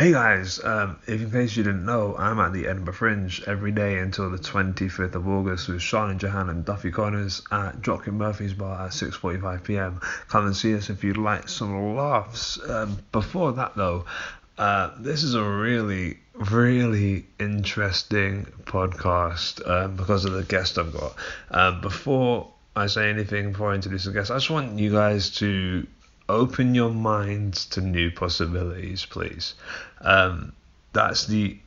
Hey guys, if in case you didn't know, I'm at the Edinburgh Fringe every day until the 25th of August with Sean and Johan and Duffy Connors at Dropkick Murphy's Bar at 6:45 p.m. Come and see us if you'd like some laughs. Before that though, this is a really interesting podcast because of the guest I've got. Before I say anything, before I introduce the guest, I just want you guys to open your minds to new possibilities, please. That's the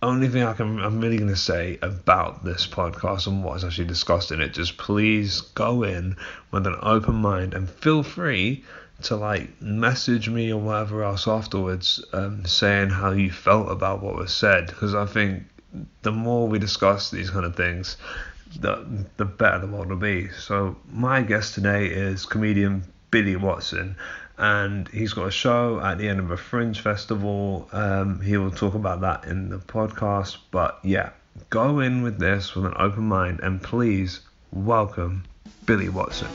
only thing I'm really going to say about this podcast and what is actually discussed in it. Just please go in with an open mind and feel free to message me or whatever else afterwards, saying how you felt about what was said, because I think the more we discuss these kind of things, the better the world will be. So my guest today is comedian Billy Watson, and he's got a show at the Edinburgh Fringe Festival. He will talk about that in the podcast, but yeah, go in with this with an open mind and please welcome Billy Watson.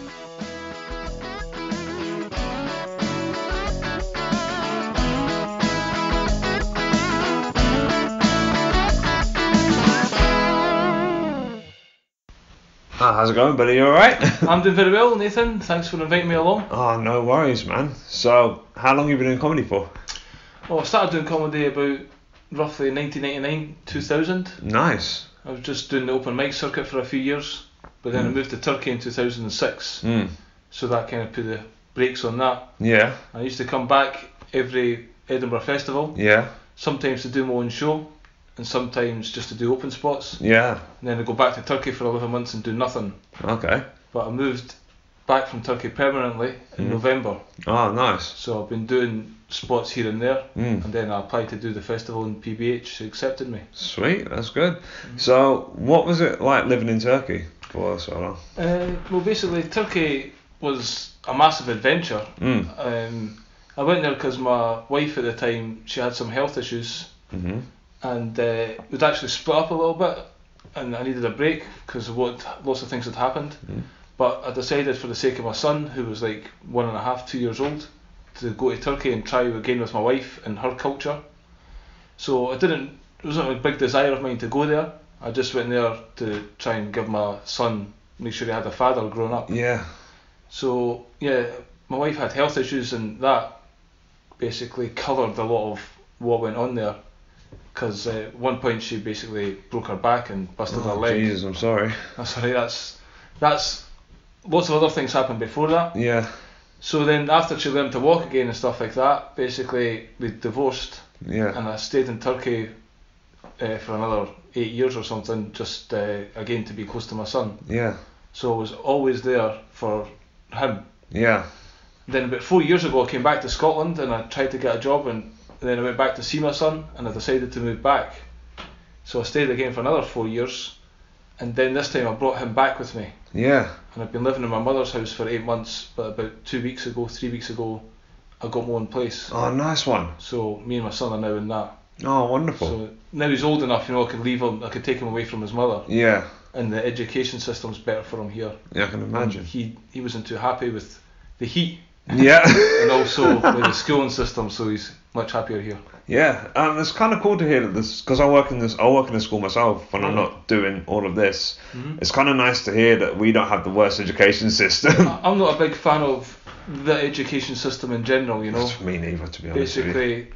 How's it going, buddy? You alright? I'm doing very well, Nathan. Thanks for inviting me along. Oh, no worries, man. So, how long have you been doing comedy for? Well, I started doing comedy about roughly 1999, 2000. Nice. I was just doing the open mic circuit for a few years, but then I moved to Turkey in 2006. So that kind of put the brakes on that. Yeah. I used to come back every Edinburgh festival. Yeah. Sometimes to do my own show, and sometimes just to do open spots. Yeah. And then I go back to Turkey for 11 months and do nothing. Okay. But I moved back from Turkey permanently in November. Oh, nice. So I've been doing spots here and there, and then I applied to do the festival in PBH, who accepted me. Sweet, that's good. So, what was it like living in Turkey for so long? Well, basically, Turkey was a massive adventure. I went there because my wife at the time, she had some health issues. And we'd actually split up a little bit, and I needed a break because of lots of things had happened. But I decided, for the sake of my son, who was like 1.5, 2 years old, to go to Turkey and try again with my wife and her culture. So it wasn't a big desire of mine to go there. I just went there to try and give my son, make sure he had a father growing up. Yeah. So yeah, my wife had health issues, and that basically coloured a lot of what went on there. Because at one point she basically broke her back and busted her leg. Jesus, I'm sorry. That's alright. That's lots of other things happened before that. Yeah. So then after she learned to walk again and stuff like that, basically we divorced. Yeah. And I stayed in Turkey for another 8 years or something, just again to be close to my son. Yeah. So I was always there for him. Yeah. Then about 4 years ago I came back to Scotland and I tried to get a job, and then I went back to see my son, and I decided to move back. So I stayed again for another 4 years, and then this time I brought him back with me. Yeah. And I've been living in my mother's house for 8 months, but about 3 weeks ago, I got my own place. Oh, nice one. So me and my son are now in that. Oh, wonderful. So now he's old enough, I could leave him, I could take him away from his mother. Yeah. And the education system's better for him here. Yeah, I can imagine. And he wasn't too happy with the heat. Yeah. And also with the schooling system, so he's much happier here. Yeah, it's kind of cool to hear that this, because I work in the school myself when I'm not doing all of this. It's kind of nice to hear that we don't have the worst education system. I'm not a big fan of the education system in general, Me neither, to be honest with you. Basically,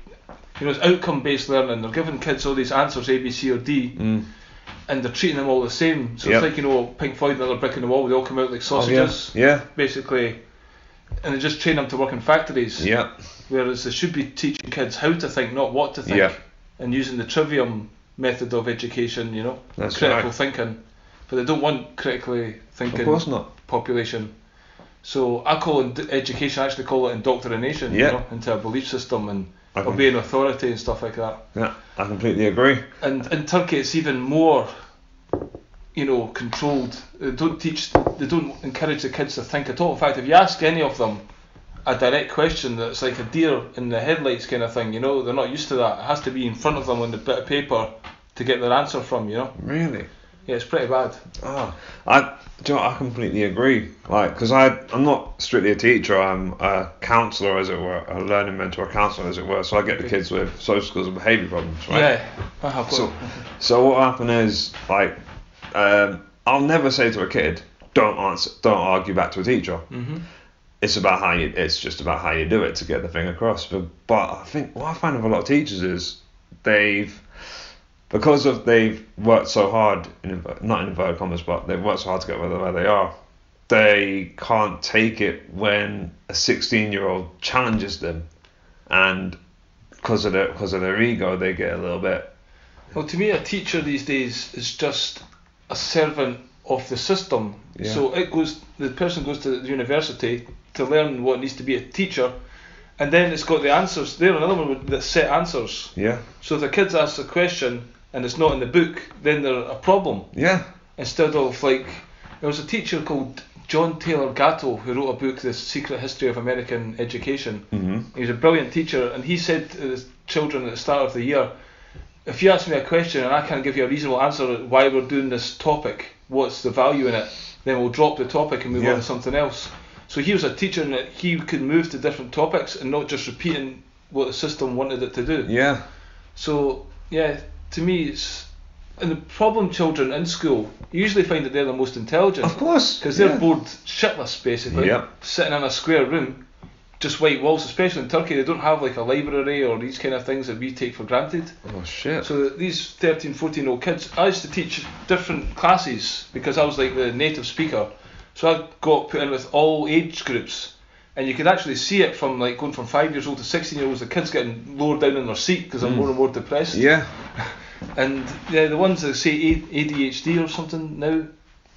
it's outcome-based learning. They're giving kids all these answers, A, B, C or D, and they're treating them all the same. So it's like, Pink Floyd, another brick in the wall, they all come out like sausages. Yeah. Basically, and they just train them to work in factories. Yeah. Whereas they should be teaching kids how to think, not what to think. Yeah. And using the trivium method of education, That's critical right. thinking. But they don't want critically thinking Of course not. population. So I call it education, I actually call it indoctrination, into a belief system and obeying authority and stuff like that. Yeah, I completely agree. And in Turkey it's even more, controlled. They don't encourage the kids to think at all. In fact, if you ask any of them a direct question that's like a deer in the headlights kind of thing, they're not used to that. It has to be in front of them on the bit of paper to get their answer from, Really? Yeah, it's pretty bad. Do you know what, I completely agree. Like, because I'm not strictly a teacher. I'm a counsellor, as it were, a learning mentor, a counsellor, as it were. So I get the kids with social skills and behaviour problems, right? Yeah. So what happened is, like, I'll never say to a kid, don't argue back to a teacher. Mm-hmm. It's just about how you do it to get the thing across. But I think what I find with a lot of teachers is they've worked so hard, not in inverted commas, but they've worked so hard to get where they are, they can't take it when a 16-year-old challenges them, and because of their ego, they get a little bit. Well, to me, a teacher these days is just a servant of the system. Yeah. So the person goes to the university to learn what needs to be a teacher, and then it's got the answers. There's another one that set answers. Yeah. So if the kids ask a question and it's not in the book, then they're a problem. Yeah. Instead of, like, there was a teacher called John Taylor Gatto who wrote a book, The Secret History of American Education. Mm-hmm. He was a brilliant teacher, and he said to the children at the start of the year, if you ask me a question and I can't give you a reasonable answer why we're doing this topic, what's the value in it, then we'll drop the topic and move on to something else. So he was a teacher, and that he could move to different topics and not just repeating what the system wanted it to do. Yeah. So, yeah, to me, it's... And the problem children in school, you usually find that they're the most intelligent. Of course. Because they're bored shitless, basically. Yep. Sitting in a square room, just white walls. Especially in Turkey, they don't have like a library or these kind of things that we take for granted. Oh, shit. So these 13, 14-year-old kids, I used to teach different classes because I was like the native speaker. So I got put in with all age groups. And you could actually see it from like going from 5 years old to 16-year-olds, the kids getting lowered down in their seat because they're more and more depressed. Yeah. And yeah, the ones that say ADHD or something now,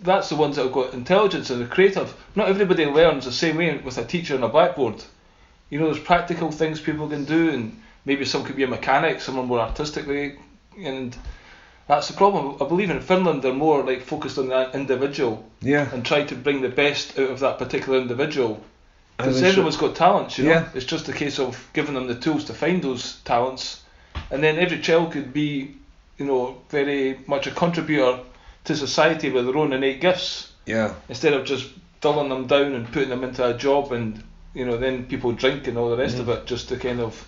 that's the ones that have got intelligence and are creative. Not everybody learns the same way with a teacher and a blackboard. You know, there's practical things people can do, and maybe some could be a mechanic, some are more artistically, and that's the problem. I believe in Finland they're more like focused on that individual, and try to bring the best out of that particular individual. Because everyone's got talents, you know. Yeah. It's just a case of giving them the tools to find those talents, and then every child could be, you know, very much a contributor to society with their own innate gifts. Yeah. Instead of just dulling them down and putting them into a job, and you know, then people drink and all the rest of it just to kind of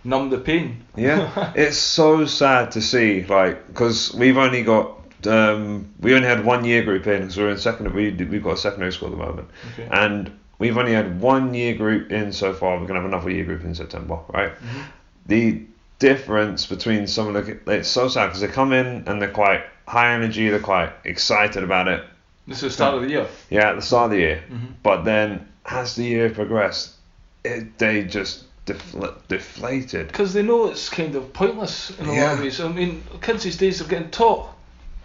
numb the pain. Yeah. It's so sad to see, like, because we've only got we only had 1 year group in, because we're in secondary. We've got a secondary school at the moment, and we've only had 1 year group in so far. We're gonna have another year group in September, right? Mm-hmm. The difference between some of it's so sad because they come in and they're quite high energy, they're quite excited about it. This is the start of the year. Yeah, at the start of the year. Mm-hmm. But then as the year progressed, they just deflated. Because they know it's kind of pointless in a lot of ways. I mean, kids these days are getting taught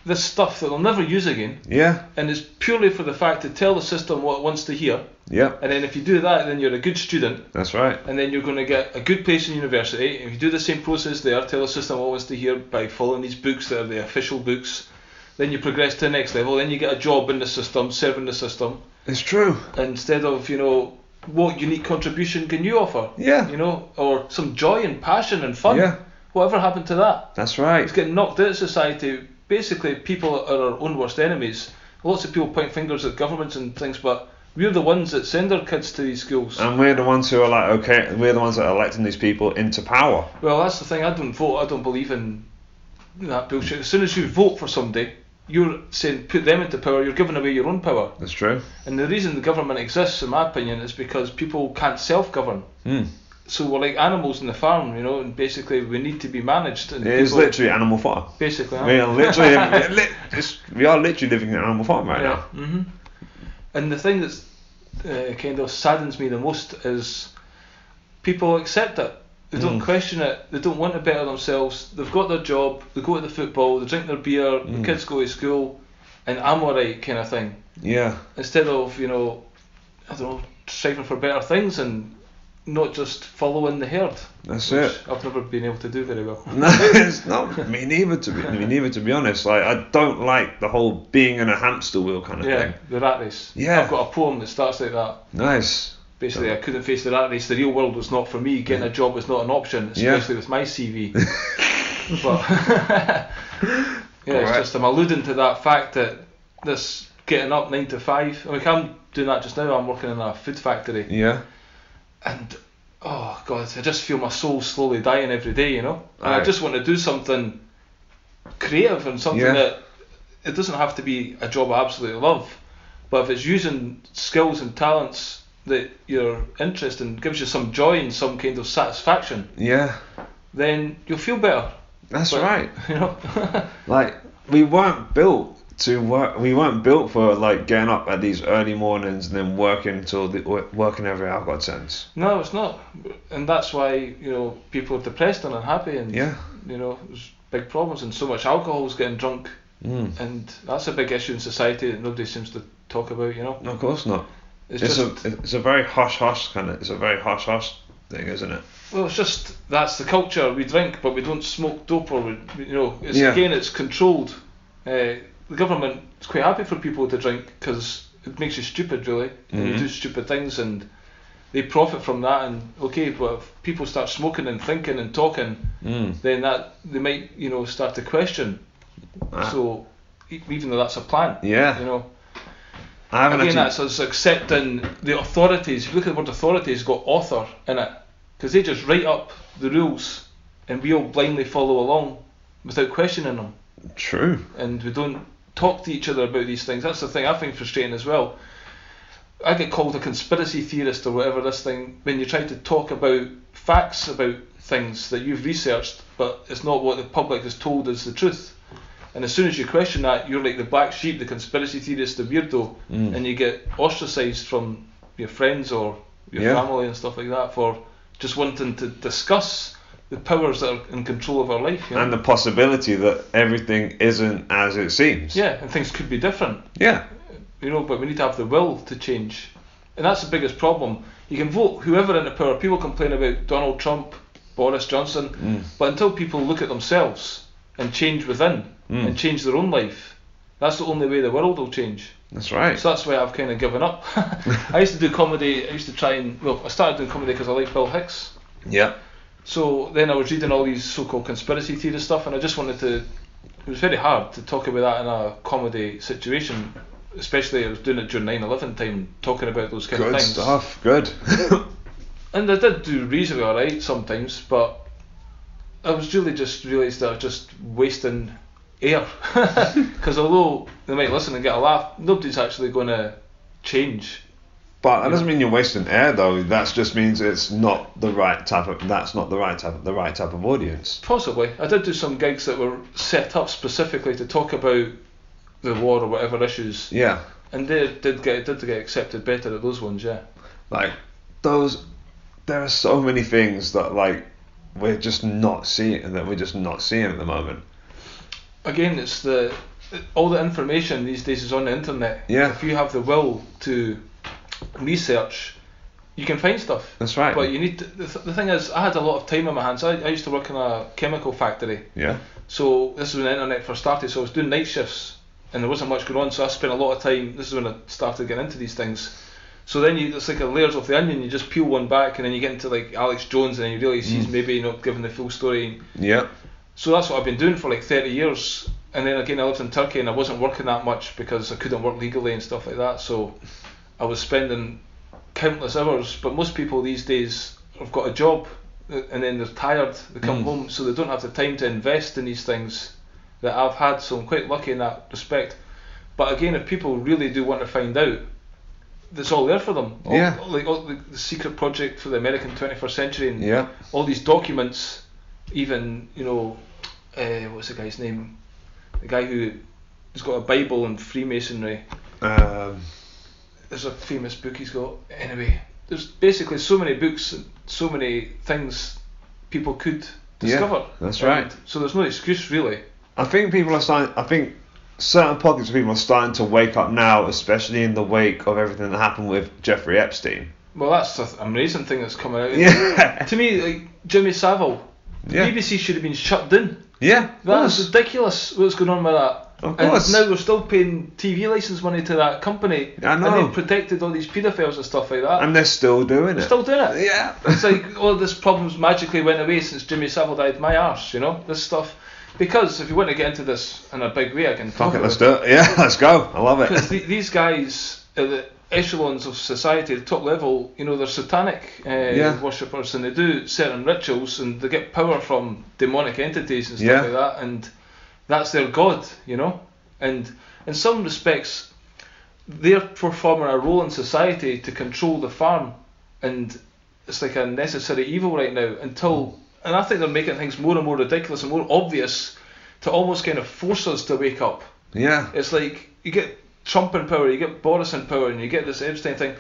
this stuff that they'll never use again. Yeah. And it's purely for the fact to tell the system what it wants to hear. Yeah. And then if you do that, then you're a good student. That's right. And then you're going to get a good place in university. If you do the same process there, tell the system what it wants to hear by following these books that are the official books, then you progress to the next level. Then you get a job in the system, serving the system. It's true. Instead of, you know, what unique contribution can you offer? Yeah. You know, or some joy and passion and fun. Yeah. Whatever happened to that? That's right. It's getting knocked out of society. Basically, people are our own worst enemies. Lots of people point fingers at governments and things, but we're the ones that send our kids to these schools. And we're the ones who are like, okay, we're the ones that are electing these people into power. Well, that's the thing. I don't vote. I don't believe in that bullshit. As soon as you vote for somebody, you're saying put them into power. You're giving away your own power. That's true. And the reason the government exists, in my opinion, is because people can't self-govern. So we're like animals in the farm, you know, and basically we need to be managed. And it is literally animal farm. Basically, we are literally living in an animal farm right now. Mm-hmm. And the thing that's kind of saddens me the most is people accept it. They don't question it. They don't want to better themselves. They've got their job. They go to the football. They drink their beer. The kids go to school, and I'm alright, kind of thing. Yeah. Instead of, you know, I don't know, striving for better things and not just following the herd. That's it. I've never been able to do very well. No, it's not. Me neither, to be honest. Like, I don't like the whole being in a hamster wheel kind of thing. Yeah, the rat race. Yeah. I've got a poem that starts like that. Nice. Basically, I couldn't face the rat race. The real world was not for me. Getting a job was not an option, especially with my CV. Yeah, it's just I'm alluding to that fact that this getting up 9 to 5. I mean, I'm doing that just now. I'm working in a food factory. Yeah. And oh God, I just feel my soul slowly dying every day, you know. And I just want to do something creative and something that it doesn't have to be a job I absolutely love, but if it's using skills and talents that you're interested in, gives you some joy and some kind of satisfaction. Yeah. Then you'll feel better. That's right. You know. Like we weren't built to work. We weren't built for like getting up at these early mornings and then working working every hour. Got sense. No, it's not, and that's why, you know, people are depressed and unhappy, and you know, there's big problems, and so much alcohol is getting drunk, and that's a big issue in society that nobody seems to talk about. You know. No, of course not. It's a very hush hush kind of. It's a very hush hush thing, isn't it? Well, it's just that's the culture. We drink, but we don't smoke dope, or you know, again, it's controlled. The government is quite happy for people to drink because it makes you stupid, really, and you do stupid things, and they profit from that. And okay, but if people start smoking and thinking and talking, then that they might, you know, start to question. So even though that's a plan, you know. That's us accepting the authorities. If you look at the word authority, it's got author in it, because they just write up the rules and we all blindly follow along without questioning them. True. And we don't talk to each other about these things. That's the thing I find frustrating as well. I get called a conspiracy theorist or whatever this thing when you try to talk about facts about things that you've researched, but it's not what the public is told is the truth. And as soon as you question that, you're like the black sheep, the conspiracy theorist, the weirdo, and you get ostracised from your friends or your family and stuff like that for just wanting to discuss the powers that are in control of our life. You know? And the possibility that everything isn't as it seems. Yeah, and things could be different. Yeah. You know, but we need to have the will to change. And that's the biggest problem. You can vote whoever into power. People complain about Donald Trump, Boris Johnson, but until people look at themselves and change within and change their own life, that's the only way the world will change. That's right. So that's why I've kind of given up. I used to do comedy. I used to try and, I started doing comedy because I like Bill Hicks. Yeah. So then I was reading all these so-called conspiracy theory stuff, and I just wanted to, it was very hard to talk about that in a comedy situation, especially I was doing it during 9/11 time, talking about those kind of things. Good stuff, good. And I did do reasonably alright sometimes, but I was really just realised that I was just wasting air. Because although they might listen and get a laugh, nobody's actually going to change. But that doesn't mean you're wasting air, though. That just means it's not the right type of. That's not the right type of audience. Possibly. I did do some gigs that were set up specifically to talk about the war or whatever issues. Yeah. And they did get accepted better at those ones, yeah. Like those, there are so many things that like we're just not seeing, at the moment. Again, it's all the information these days is on the internet. Yeah. If you have the will to research, you can find stuff. That's right. But you need to, the thing is, I had a lot of time on my hands. I used to work in a chemical factory. Yeah. So this is when the internet first started. So I was doing night shifts and there wasn't much going on. So I spent a lot of time. This is when I started getting into these things. So then it's like a layers of the onion. You just peel one back and then you get into like Alex Jones and then you realise he's maybe not giving the full story. Yeah. So that's what I've been doing for like 30 years. And then again, I lived in Turkey and I wasn't working that much because I couldn't work legally and stuff like that. So I was spending countless hours. But most people these days have got a job and then they're tired. They come home, so they don't have the time to invest in these things that I've had. So I'm quite lucky in that respect. But again, if people really do want to find out, it's all there for them. All the secret project for the American 21st century and all these documents. Even, you know, what's the guy's name? The guy who has got a Bible and Freemasonry. There's a famous book he's got. Anyway, there's basically so many books and so many things people could discover. Yeah, that's right. So there's no excuse really. I think certain pockets of people are starting to wake up now, especially in the wake of everything that happened with Jeffrey Epstein. Well, that's an amazing thing that's coming out. Yeah. To me, like Jimmy Savile, the BBC should have been shut down. Yeah. That's ridiculous what's going on with that. Of course. And now we're still paying TV licence money to that company. I know. And they've protected all these paedophiles and stuff like that. And they're still doing it. Still doing it. Yeah. It's like all this problems magically went away since Jimmy Savile died. My arse, you know, this stuff. Because if you want to get into this in a big way, I can Fuck it, let's do it. Yeah, let's go. I love it. Because these guys at the echelons of society, the top level, you know, they're satanic worshippers, and they do certain rituals, and they get power from demonic entities and stuff like that, and that's their god, you know. And in some respects, they're performing a role in society to control the farm, and it's like a necessary evil right now and I think they're making things more and more ridiculous and more obvious to almost kind of force us to wake up. Yeah. It's like you get Trump in power, you get Boris in power, and you get this Epstein thing.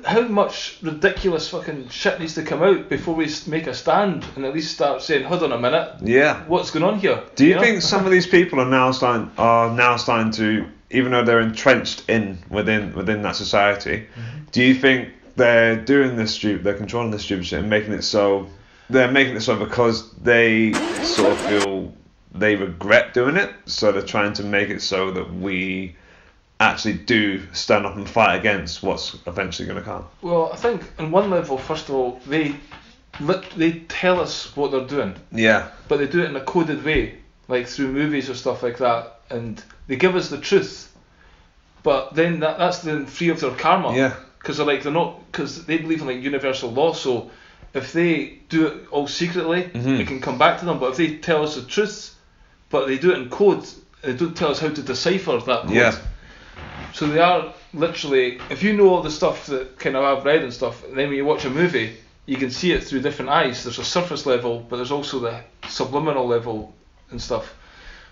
How much ridiculous fucking shit needs to come out before we make a stand and at least start saying, hold on a minute, what's going on here? Do you think some of these people are now starting to, even though they're entrenched within that society, do you think they're doing this they're controlling this stupid shit and making it so because they sort of feel they regret doing it, so they're trying to make it so that we actually do stand up and fight against what's eventually going to come? Well, I think on one level, first of all, they tell us what they're doing. Yeah. But they do it in a coded way, like through movies or stuff like that, and they give us the truth. But then that's them free of their karma. Yeah. Because they believe in like universal law, so if they do it all secretly, it can come back to them. But if they tell us the truth, but they do it in code, they don't tell us how to decipher that code. Yeah. So they are literally, if you know all the stuff that kind of I've read and stuff, and then when you watch a movie, you can see it through different eyes. There's a surface level, but there's also the subliminal level and stuff.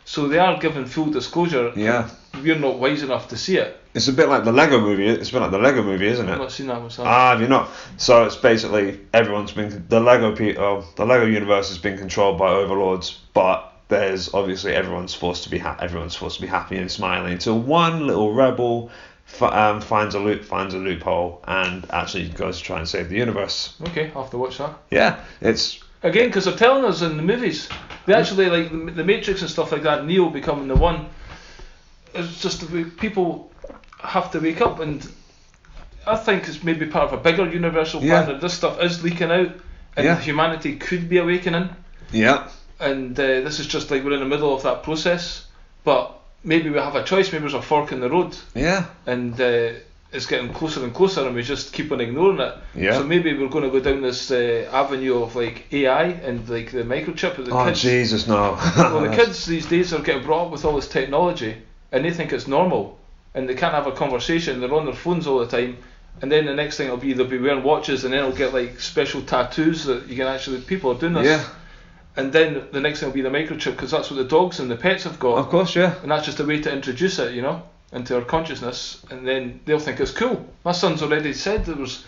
So they are given full disclosure. Yeah. We're not wise enough to see it. It's a bit like the Lego movie. It's a bit like the Lego movie, isn't it? I've not seen that myself. Have you not? So it's basically the Lego universe has been controlled by overlords, but there's obviously everyone's forced to be happy and smiling until one little rebel finds a loophole and actually goes to try and save the universe. Okay, I'll have to watch that. Yeah, it's again because they're telling us in the movies. They actually like the Matrix and stuff like that. Neo becoming the one. It's just the way people have to wake up, and I think it's maybe part of a bigger universal plan that this stuff is leaking out, and humanity could be awakening. Yeah. And this is just like we're in the middle of that process, but maybe we have a choice. Maybe there's a fork in the road. Yeah. And it's getting closer and closer, and we just keep on ignoring it. Yeah. So maybe we're going to go down this avenue of like AI and like the microchip of the kids. Oh Jesus, no! Well, the kids these days are getting brought up with all this technology, and they think it's normal, and they can't have a conversation. They're on their phones all the time, and then the next thing they'll be wearing watches, and then they'll get like special tattoos that you can actually. People are doing this. Yeah. And then the next thing will be the microchip, because that's what the dogs and the pets have got. Of course, yeah. And that's just a way to introduce it, you know, into our consciousness, and then they'll think it's cool. My son's already said there was,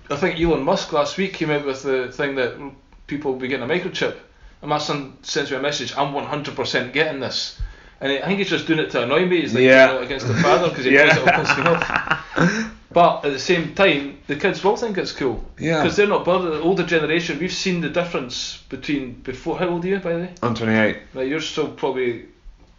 I think Elon Musk last week came out with the thing that people will be getting a microchip, and my son sends me a message, I'm 100% getting this. And I think he's just doing it to annoy me. He's like, against the father, because he knows it'll piss me off. But at the same time, the kids will think it's cool. Yeah. Because they're not bothered. The older generation, we've seen the difference between before. How old are you, by the way? I'm 28. Right, you're still probably.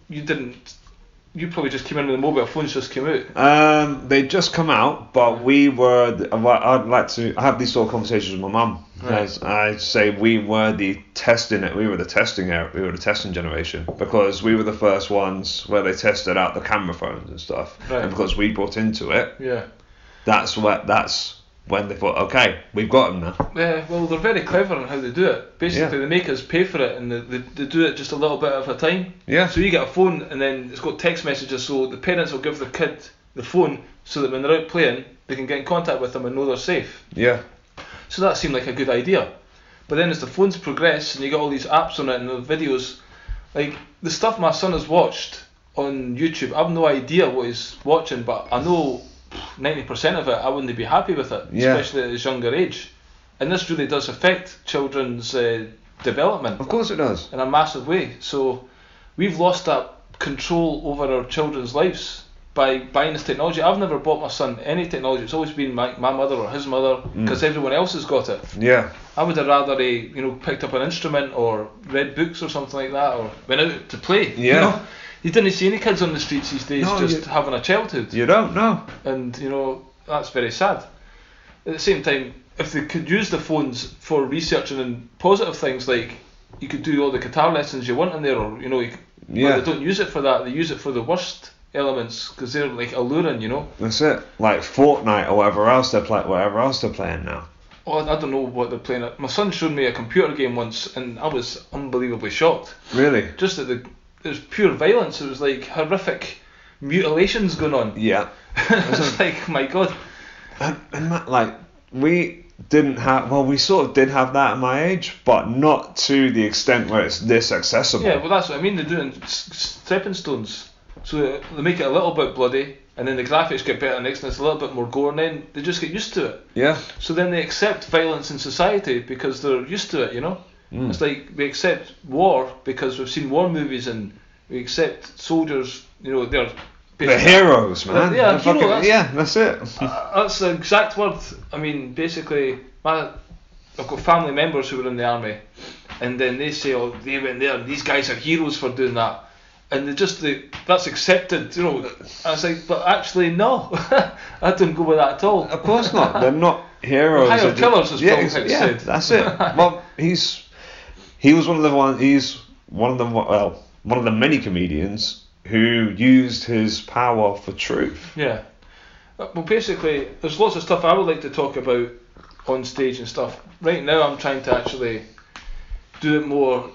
You probably just came in when the mobile phones just came out. They just come out, but we were. I have these sort of conversations with my mum. Right. I say we were the testing era. We were the testing generation, because we were the first ones where they tested out the camera phones and stuff. Right. And because we bought into it. Yeah. That's when they thought, okay, we've got them now. Yeah, well, they're very clever on how they do it. Basically, they make us pay for it, and they do it just a little bit at a time. Yeah. So you get a phone, and then it's got text messages, so the parents will give their kid the phone, so that when they're out playing, they can get in contact with them and know they're safe. Yeah. So that seemed like a good idea. But then as the phones progress, and you get all these apps on it and the videos, like the stuff my son has watched on YouTube, I have no idea what he's watching, but I know 90% of it I wouldn't be happy with it, especially at his younger age. And this really does affect children's development. Of course it does. In a massive way. So we've lost that control over our children's lives by buying this technology. I've never bought my son any technology. It's always been my mother or his mother, because everyone else has got it. Yeah. I would have rather picked up an instrument or read books or something like that, or went out to play. Yeah. You know? You didn't see any kids on the streets these days having a childhood. You don't, no. And, that's very sad. At the same time, if they could use the phones for researching and positive things like you could do all the guitar lessons you want in there, or but they don't use it for that. They use it for the worst elements because they're like alluring, That's it. Like Fortnite or whatever else they're playing now. Oh, I don't know what they're playing. My son showed me a computer game once, and I was unbelievably shocked. Really? Just that it was pure violence. It was like horrific mutilations going on. Yeah. It was like, my God. And that, like, we didn't have. Well, we sort of did have that at my age, but not to the extent where it's this accessible. Yeah, well, that's what I mean. They're doing stepping stones, so they make it a little bit bloody. And then the graphics get better next, and it's a little bit more gore, and then they just get used to it. Yeah. So then they accept violence in society because they're used to it, It's like we accept war because we've seen war movies, and we accept soldiers, they're heroes, man. Yeah, that's it. That's the exact word. I mean, basically, I've got family members who were in the army, and then they say, oh, they went there, and these guys are heroes for doing that. And that's accepted, I was like, but actually, no, I don't go with that at all. Of course not. They're not heroes. Hired killers, as Paul said. That's it. Well, he was one of the many comedians who used his power for truth. Yeah. Well, basically, there's lots of stuff I would like to talk about on stage and stuff. Right now, I'm trying to actually do it more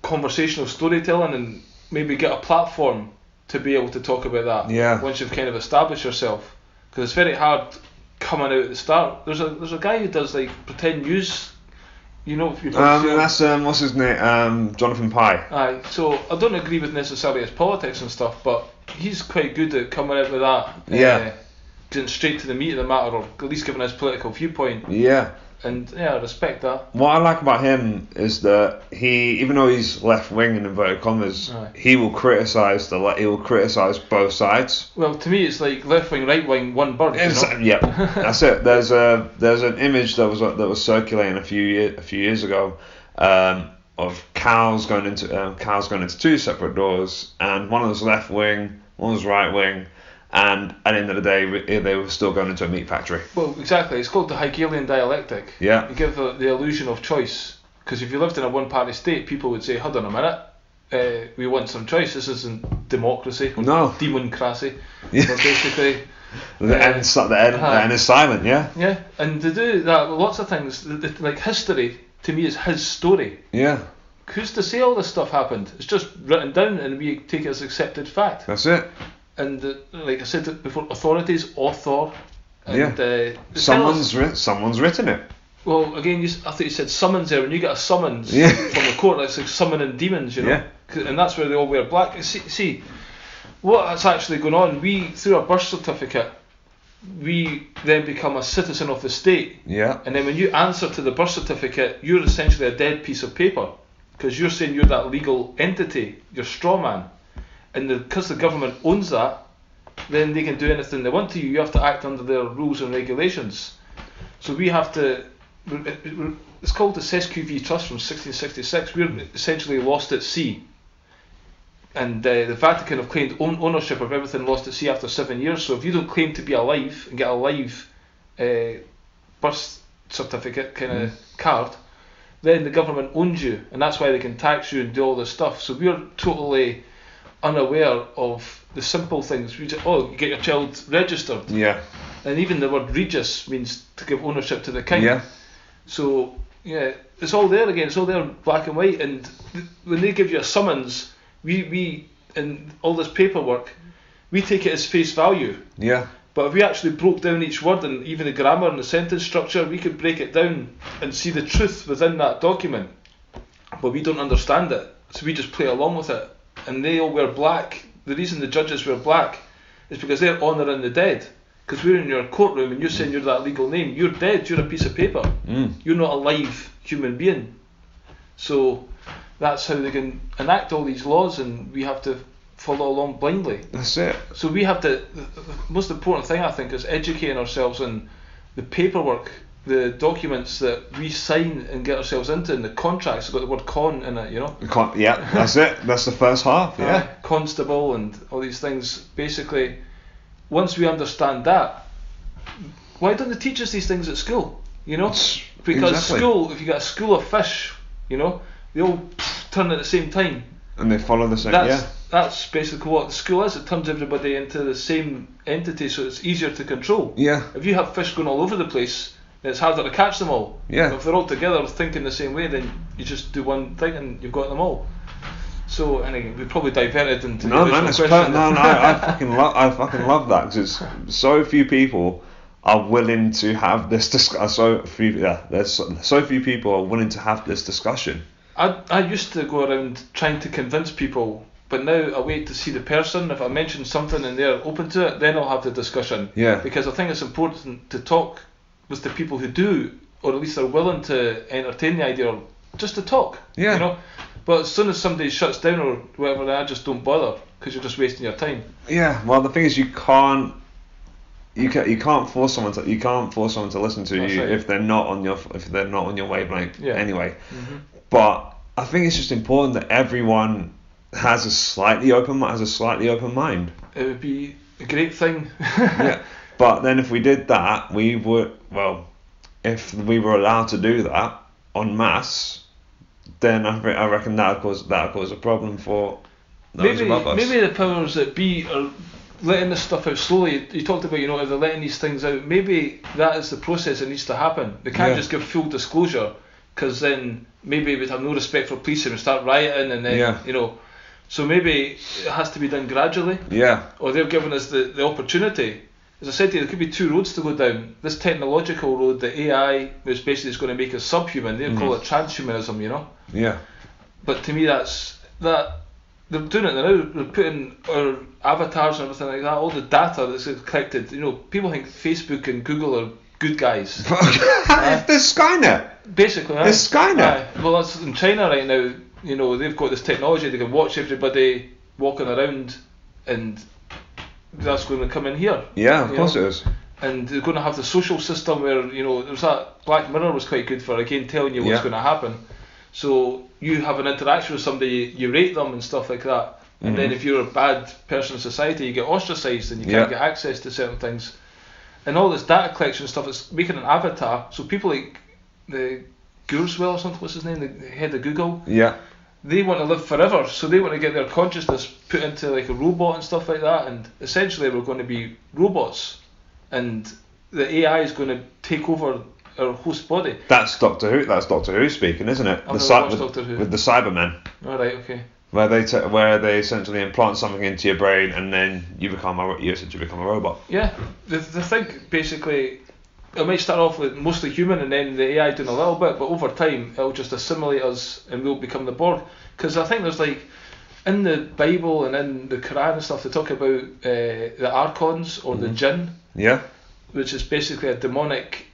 conversational storytelling and maybe get a platform to be able to talk about that. Yeah. Once you've kind of established yourself, because it's very hard coming out at the start. There's a guy who does like pretend news. That's what's his name? Jonathan Pye. Aye. So I don't agree with necessarily his politics and stuff, but he's quite good at coming out with that. Yeah. Getting straight to the meat of the matter, or at least giving his political viewpoint. Yeah. And I respect that. What I like about him is that he, even though he's left wing in inverted commas, he will criticise both sides. Well, to me, it's like left wing, right wing, one bird. Yeah, that's it. There's an image that was circulating a few years ago of cows going into two separate doors, and one was left wing, one was right wing. And at the end of the day, they were still going into a meat factory. Well, exactly. It's called the Hegelian dialectic. Yeah. You give the illusion of choice. Because if you lived in a one-party state, people would say, hold on a minute, we want some choice. This isn't democracy. No. Democracy. Yeah. But basically... the end is silent, yeah? Yeah. And to do that with lots of things, like history, to me, is his story. Yeah. Who's to say all this stuff happened? It's just written down and we take it as accepted fact. That's it. And like I said before, authorities, author, and someone's written it. Well, again, I thought you said summons there. When you get a summons from the court, it's like summoning demons, Yeah. And that's where they all wear black. See, what's actually going on? We, through our birth certificate, we then become a citizen of the state. Yeah. And then when you answer to the birth certificate, you're essentially a dead piece of paper, because you're saying you're that legal entity, you're straw man. And because the government owns that, then they can do anything they want to you. You have to act under their rules and regulations. So we have to... It's called the SESQV Trust from 1666. We're essentially lost at sea. And the Vatican have claimed ownership of everything lost at sea after 7 years. So if you don't claim to be alive and get a live birth certificate kind of card, then the government owns you. And that's why they can tax you and do all this stuff. So we're totally... unaware of the simple things. You get your child registered. Yeah. And even the word regis means to give ownership to the king. Yeah. So, yeah, it's all there again. It's all there in black and white. And when they give you a summons, we in all this paperwork, we take it as face value. Yeah. But if we actually broke down each word and even the grammar and the sentence structure, we could break it down and see the truth within that document. But we don't understand it. So we just play along with it. And they all wear black. The reason the judges wear black is because they're honouring the dead. Because we're in your courtroom and you're saying you're that legal name. You're dead. You're a piece of paper. You're not a live human being. So that's how they can enact all these laws, and we have to follow along blindly. That's it. So we have to... The most important thing, I think, is educating ourselves on the paperwork, the documents that we sign and get ourselves into, and the contracts have got the word con in it, Yeah, that's it. That's the first half, yeah. Constable and all these things. Basically, once we understand that, why don't they teach us these things at school? Because exactly. School, if you got a school of fish, they all turn at the same time. And they follow the same. That's basically what the school is. It turns everybody into the same entity, so it's easier to control. Yeah. If you have fish going all over the place, then it's harder to catch them all. Yeah. But if they're all together thinking the same way, then you just do one thing and you've got them all. So, and again, we probably diverted into the original question. I fucking love that, because it's so few people are willing to have this there's so few people are willing to have this discussion. I used to go around trying to convince people, but now I wait to see the person. If I mention something and they're open to it, then I'll have the discussion. Yeah. Because I think it's important to talk with the people who do, or at least are willing to entertain the idea, or just to talk. Yeah. You know. But as soon as somebody shuts down or whatever, then I just don't bother, because you're just wasting your time. Yeah. Well, the thing is, you can't force someone to listen to you if they're not on your wavelength. Yeah. Anyway. Mm-hmm. But I think it's just important that everyone has a slightly open mind. It would be a great thing. Yeah. But then if we did that, if we were allowed to do that en masse, then I reckon that would cause a problem for those above us. Maybe the powers that be are letting this stuff out slowly. You talked about, if they're letting these things out, maybe that is the process that needs to happen. They can't just give full disclosure, because then maybe we'd have no respect for police and start rioting, and then so maybe it has to be done gradually. Yeah. Or they're giving us the opportunity. As I said to you, there could be two roads to go down. This technological road, the AI, which basically is going to make us subhuman. They'll call it transhumanism, Yeah. But to me, that they're doing it now. They're putting our avatars and everything like that, all the data that's collected. People think Facebook and Google are good guys. There's Skynet. Basically, there's Skynet. Well, that's in China right now. They've got this technology. They can watch everybody walking around, and that's going to come in here. Yeah, of course it is. And they're going to have the social system where, there's that Black Mirror was quite good for, again, telling you what's going to happen. So you have an interaction with somebody, you rate them and stuff like that. And then if you're a bad person in society, you get ostracised and you can't get access to certain things. And all this data collection stuff is making an avatar. So people like the Kurzweil or something, what's his name, the head of Google? Yeah. They want to live forever, so they want to get their consciousness put into like a robot and stuff like that, and essentially we're going to be robots, and the AI is going to take over our host body. That's Doctor Who speaking, isn't it? Doctor Who. With the Cybermen. All right, okay. Where they essentially implant something into your brain, and then you essentially become a robot. Yeah, the thing basically, it might start off with mostly human, and then the AI doing a little bit, but over time it'll just assimilate us and we'll become the Borg. Because I think there's in the Bible and in the Quran and stuff, they talk about the Archons or the Jinn. Yeah. Which is basically a demonic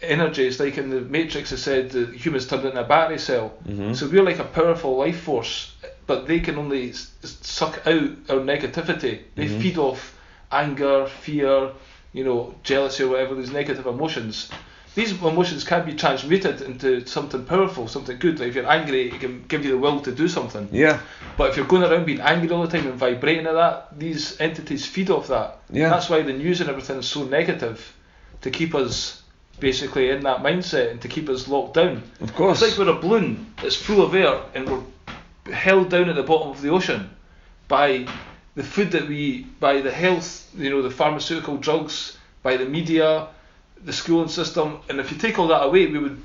energy. It's like in the Matrix, it said the humans turned into a battery cell. So we're like a powerful life force, but they can only suck out our negativity. They feed off anger, fear, jealousy or whatever, these negative emotions. These emotions can be transmuted into something powerful, something good. Like if you're angry, it can give you the will to do something. Yeah. But if you're going around being angry all the time and vibrating at that, these entities feed off that. Yeah. That's why the news and everything is so negative, to keep us basically in that mindset and to keep us locked down. Of course. It's like we're a balloon that's full of air and we're held down at the bottom of the ocean by the food that we eat, by the health, the pharmaceutical drugs, by the media, the schooling system, and if you take all that away, we would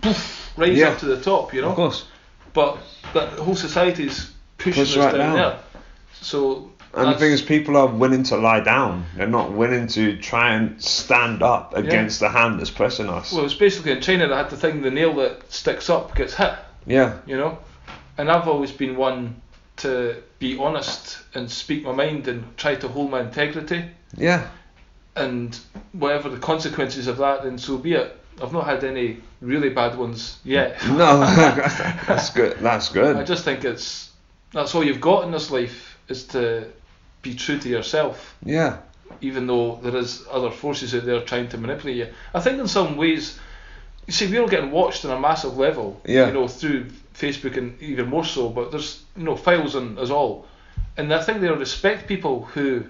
rise up to the top, Of course. But that whole society's pushing us right down there. So. And the thing is, people are willing to lie down. They're not willing to try and stand up against the hand that's pressing us. Well, it's basically in China they had the thing, the nail that sticks up gets hit. Yeah. And I've always been one to be honest and speak my mind and try to hold my integrity. Yeah. And whatever the consequences of that, then so be it. I've not had any really bad ones yet. No, that's good. That's good. I just think that's all you've got in this life, is to be true to yourself. Yeah. Even though there is other forces out there trying to manipulate you. I think in some ways, you see, we're all getting watched on a massive level. Yeah. Through Facebook and even more so. But there's files on us all, and I think they'll respect people who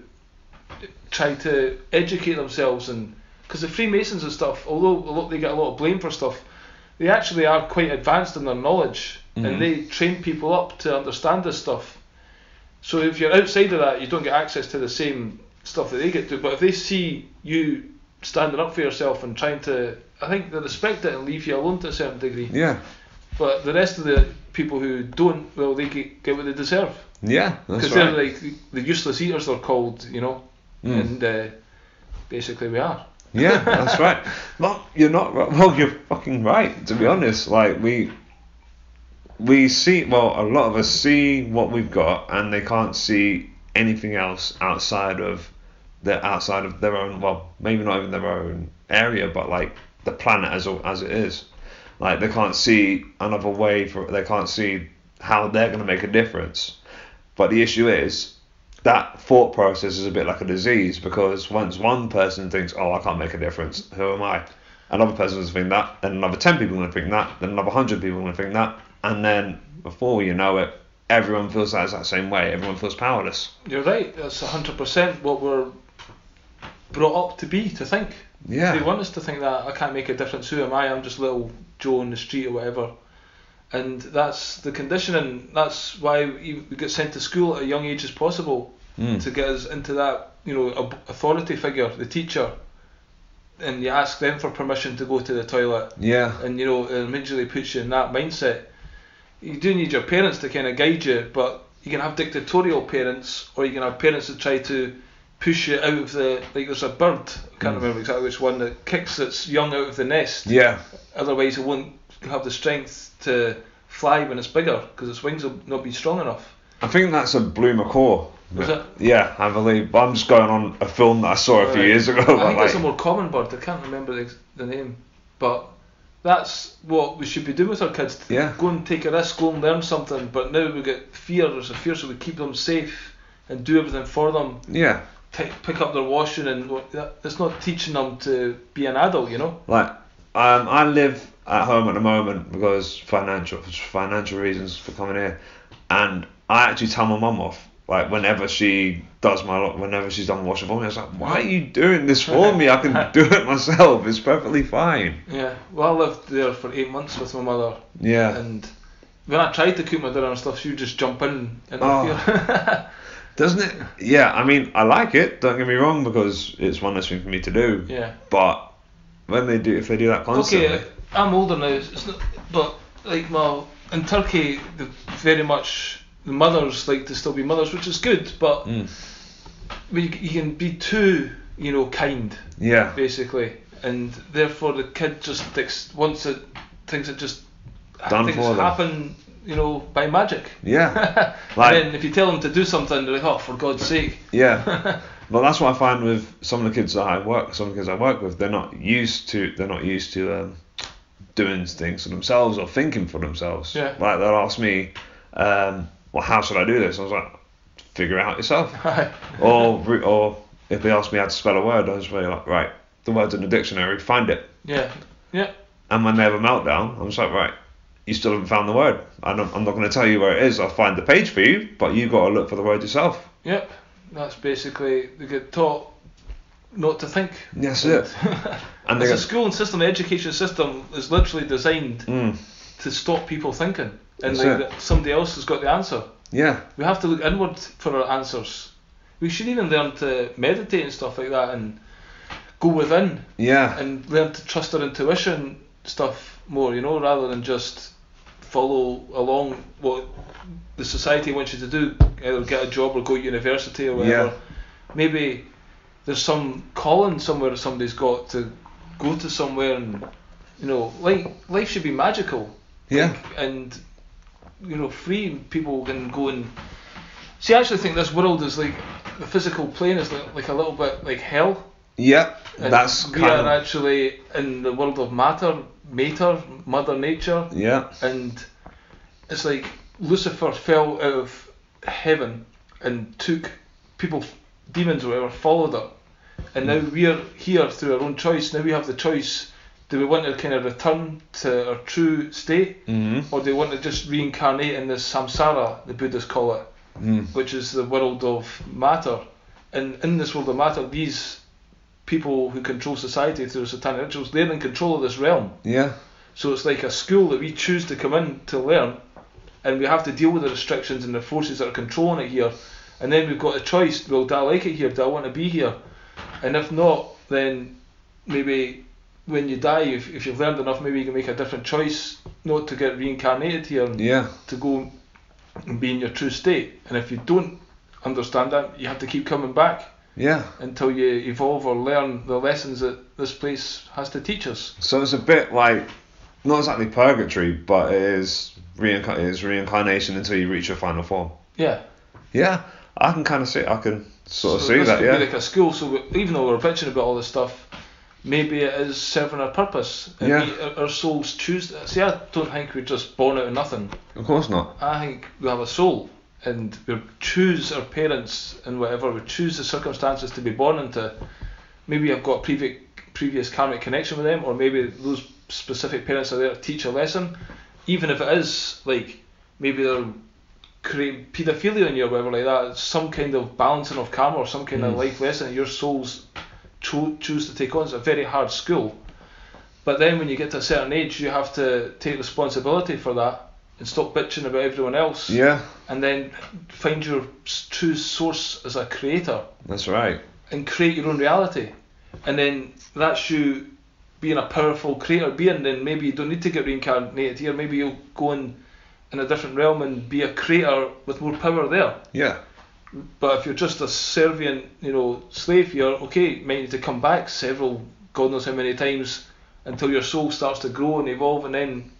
try to educate themselves, and because the Freemasons and stuff, although they get a lot of blame for stuff, they actually are quite advanced in their knowledge, and they train people up to understand this stuff. So if you're outside of that, you don't get access to the same stuff that they get to. But if they see you standing up for yourself and trying to, I think they respect it and leave you alone to a certain degree. Yeah. But the rest of the people who don't, well, they get what they deserve. Yeah, that's right. Because they're like the useless eaters, they're called, you know. And basically we are. Yeah, that's right. Well, you're not right. Well, you're fucking right, to be honest. Like, we see, well, a lot of us see what we've got, and they can't see anything else outside of their own, well, maybe not even their own area, but like the planet as it is. Like, they can't see another way they can't see how they're going to make a difference. But the issue is, that thought process is a bit like a disease, because once one person thinks, oh, I can't make a difference, who am I? Another person will think that, then another 10 people are going to think that, then another 100 people are going to think that, and then before you know it, everyone feels that same way. Everyone feels powerless. You're right. That's 100% what we're brought up to think. Yeah. They want us to think that I can't make a difference. Who am I? I'm just little Joe in the street or whatever. And that's the conditioning. That's why we get sent to school at a young age as possible, to get us into that, you know, authority figure, the teacher. And you ask them for permission to go to the toilet. Yeah. And, you know, it immediately puts you in that mindset. You do need your parents to kind of guide you, but you can have dictatorial parents, or you can have parents that try to push you out of the, like there's a bird, I can't remember exactly which one, that kicks its young out of the nest. Yeah. Otherwise it won't have the strength to fly when it's bigger, because its wings will not be strong enough. I think that's a blue macaw. Was it? Yeah, I believe. But I'm just going on a film that I saw a few years ago. I think it's a more common bird. I can't remember the name, but that's what we should be doing with our kids. Go and take a risk, go and learn something. But now we get fear. There's a fear, so we keep them safe and do everything for them. Yeah. Pick up their washing, and it's not teaching them to be an adult, you know. Like, I live at home at the moment because financial reasons for coming here, and I actually tell my mum off. Like, whenever she's done washing for me, I was like, why are you doing this for me? I can do it myself. It's perfectly fine. Yeah. Well, I lived there for 8 months with my mother. Yeah. And when I tried to cook my dinner and stuff, she would just jump in and interfere. Doesn't it? Yeah, I mean, I like it, don't get me wrong, because it's one less thing for me to do. Yeah. But if they do that constantly... Okay, I'm older now, it's not, but like, well, in Turkey, very much the mothers like to still be mothers, which is good, but you can be too, you know, kind. Yeah. Basically, and therefore the kid just thinks it just done things for them. happen, you know, by magic. Yeah. Like, and then if you tell them to do something, they're like, oh, for God's sake. Yeah. Well, that's what I find with some of the kids that I work with. They're not used to doing things for themselves or thinking for themselves. Yeah. Like, they'll ask me, well, how should I do this? I was like, figure it out yourself. or if they ask me how to spell a word, I was really like, right, the word's in the dictionary, find it. Yeah. Yeah. And when they have a meltdown, I'm just like, right, you still haven't found the word. I'm not going to tell you where it is. I'll find the page for you, but you've got to look for the word yourself. Yep. That's basically, they get taught not to think. That's it. And the school and system, the education system is literally designed to stop people thinking. And that somebody else has got the answer. Yeah. We have to look inward for our answers. We should even learn to meditate and stuff like that, and go within. Yeah. And learn to trust our intuition stuff more, you know, rather than just follow along what the society wants you to do, either get a job or go to university or whatever. Yeah. Maybe there's some calling somewhere that somebody's got to go to somewhere, and, you know, like, life should be magical. Yeah. And, you know, free, and people can go and see. I actually think this world is like, the physical plane is like a little bit like hell. Yeah, and that's we are actually in the world of matter, Mother Nature. Yeah. And it's like Lucifer fell out of heaven and took people, demons or whatever, followed her. And now we're here through our own choice. Now we have the choice. Do we want to kind of return to our true state, or do we want to just reincarnate in this samsara, the Buddhists call it, which is the world of matter? And in this world of matter, these people who control society through satanic rituals, they're in control of this realm. Yeah. So it's like a school that we choose to come in to learn, and we have to deal with the restrictions and the forces that are controlling it here. And then we've got a choice, well, do I like it here? Do I want to be here? And if not, then maybe when you die, if you've learned enough, maybe you can make a different choice not to get reincarnated here and to go and be in your true state. And if you don't understand that, you have to keep coming back until you evolve or learn the lessons that this place has to teach us. So it's a bit like, not exactly purgatory, but it is reincarnation until you reach your final form. Yeah, I can kind of see, I can sort of so see this that. Could be like a school. So even though we're bitching about all this stuff, maybe it is serving a purpose, and our souls choose. See, I don't think we're just born out of nothing. Of course not. I think we have a soul, and we choose our parents and whatever. We choose the circumstances to be born into. Maybe I've got previous karmic connection with them, or maybe those specific parents are there to teach a lesson. Even if it is like maybe they're creating paedophilia in you or whatever like that, it's some kind of balancing of karma or some kind of life lesson that your souls choose to take on. It's a very hard school, but then when you get to a certain age, you have to take responsibility for that and stop bitching about everyone else, and then find your true source as a creator. That's right. And create your own reality, and then that's you being a powerful creator being. Then maybe you don't need to get reincarnated here, maybe you'll go in a different realm and be a creator with more power there. But if you're just a servient, slave here, okay, you might need to come back several, God knows how many times, until your soul starts to grow and evolve, and then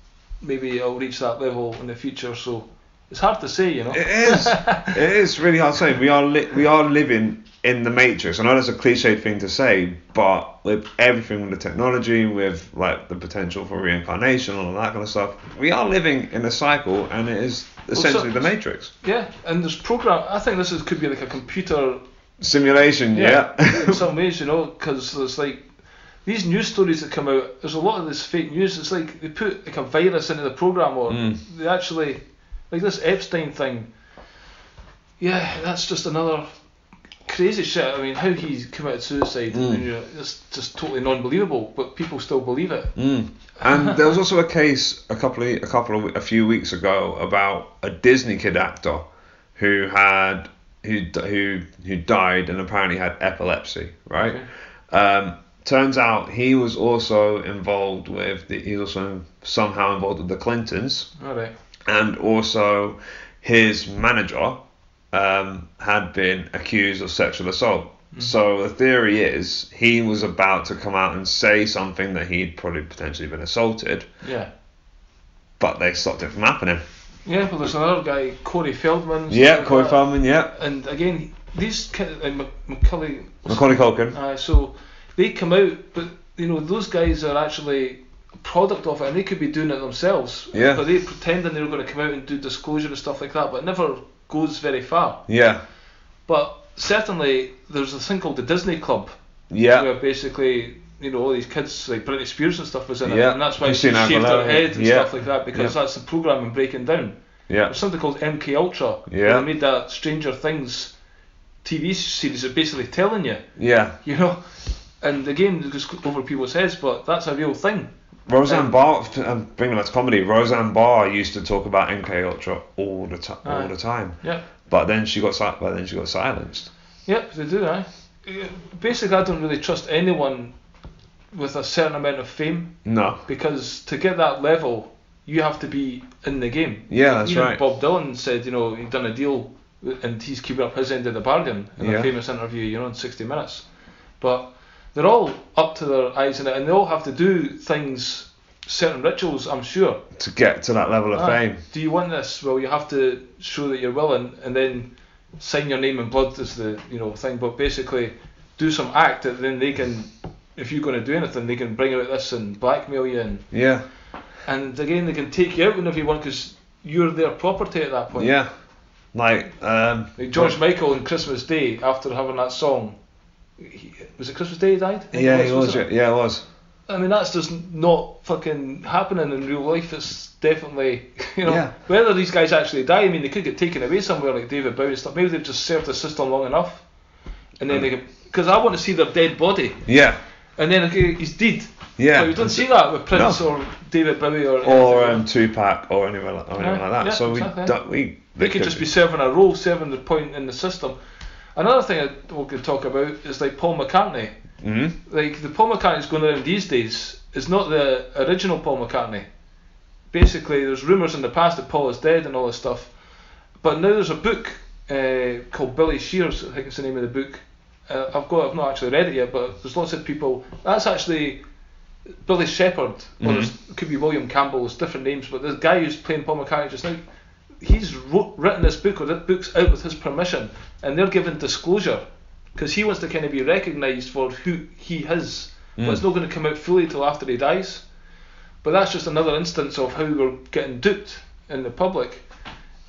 maybe it'll reach that level in the future. So it's hard to say, It is. It is really hard to say. We are living in the Matrix. I know that's a cliched thing to say, but with everything, with the technology, with like the potential for reincarnation and all that kind of stuff, we are living in a cycle, and it is essentially the Matrix. Yeah, and there's I think this could be like a computer simulation. In some ways, because there's like these news stories that come out. There's a lot of this fake news. It's like they put like a virus into the program, or they actually, like this Epstein thing. Yeah, that's just another crazy shit. I mean, how he committed suicide, it's just totally non-believable, but people still believe it. And there was also a case a few weeks ago about a Disney kid actor who died and apparently had epilepsy, right? Okay. Turns out he was also somehow involved with the Clintons. All right. And also his manager had been accused of sexual assault. So the theory is he was about to come out and say something that he'd probably potentially been assaulted. Yeah. But they stopped it from happening. Yeah, well, there's another guy, Corey Feldman. Yeah, Corey Feldman, yeah. And again, these Macaulay Culkin. So they come out, but those guys are actually a product of it, and they could be doing it themselves. Yeah. But they pretending they were going to come out and do disclosure and stuff like that, but it never goes very far. Yeah. But certainly there's a thing called the Disney Club. Yeah. Where basically, all these kids like Britney Spears and stuff was in it, and that's why she shaved her head and stuff like that, because that's the programming breaking down. Yeah. There's something called MK Ultra. Yeah. They made that Stranger Things TV series that basically telling you. Yeah. And again, it goes over people's heads, but that's a real thing. Roseanne Barr, bringing that to comedy, Roseanne Barr used to talk about MK Ultra all the time. Yeah. But then she got silenced. Yep, they do. Basically, I don't really trust anyone with a certain amount of fame. No. Because to get that level, you have to be in the game. Yeah, that's right. Bob Dylan said, he'd done a deal and he's keeping up his end of the bargain in a famous interview, in 60 Minutes. But they're all up to their eyes in it, and they all have to do things, certain rituals, I'm sure, to get to that level of fame. Do you want this? Well, you have to show that you're willing, and then sign your name in blood as the thing. But basically, do some act that then they can, if you're going to do anything, they can bring out this and blackmail you. And and again, they can take you out whenever you want, because you're their property at that point. Yeah. Like George Michael on Christmas Day, after having that song. Was it Christmas Day he died? Yeah, he was. Yeah, it was. I mean, that's just not fucking happening in real life. It's definitely, whether these guys actually die, I mean, they could get taken away somewhere like David Bowie and stuff. Maybe they've just served the system long enough, and then they can, because I want to see their dead body. Yeah. And then, okay, he's dead. Yeah. But you don't see that with Prince or David Bowie or Tupac or anyone like that. Yeah, So exactly. They could just be serving a role, serving the point in the system. Another thing we could talk about is like Paul McCartney. Mm-hmm. Like the Paul McCartney's going around these days is not the original Paul McCartney. Basically, there's rumours in the past that Paul is dead and all this stuff. But now there's a book called Billy Shears, I think it's the name of the book. I've not actually read it yet, but there's lots of people. That's actually Billy Shepherd, or it could be William Campbell. There's different names, but the guy who's playing Paul McCartney just now, he's written this book, or that book's out with his permission, and they're giving disclosure because he wants to kind of be recognised for who he is. But it's not going to come out fully till after he dies. But that's just another instance of how we're getting duped in the public.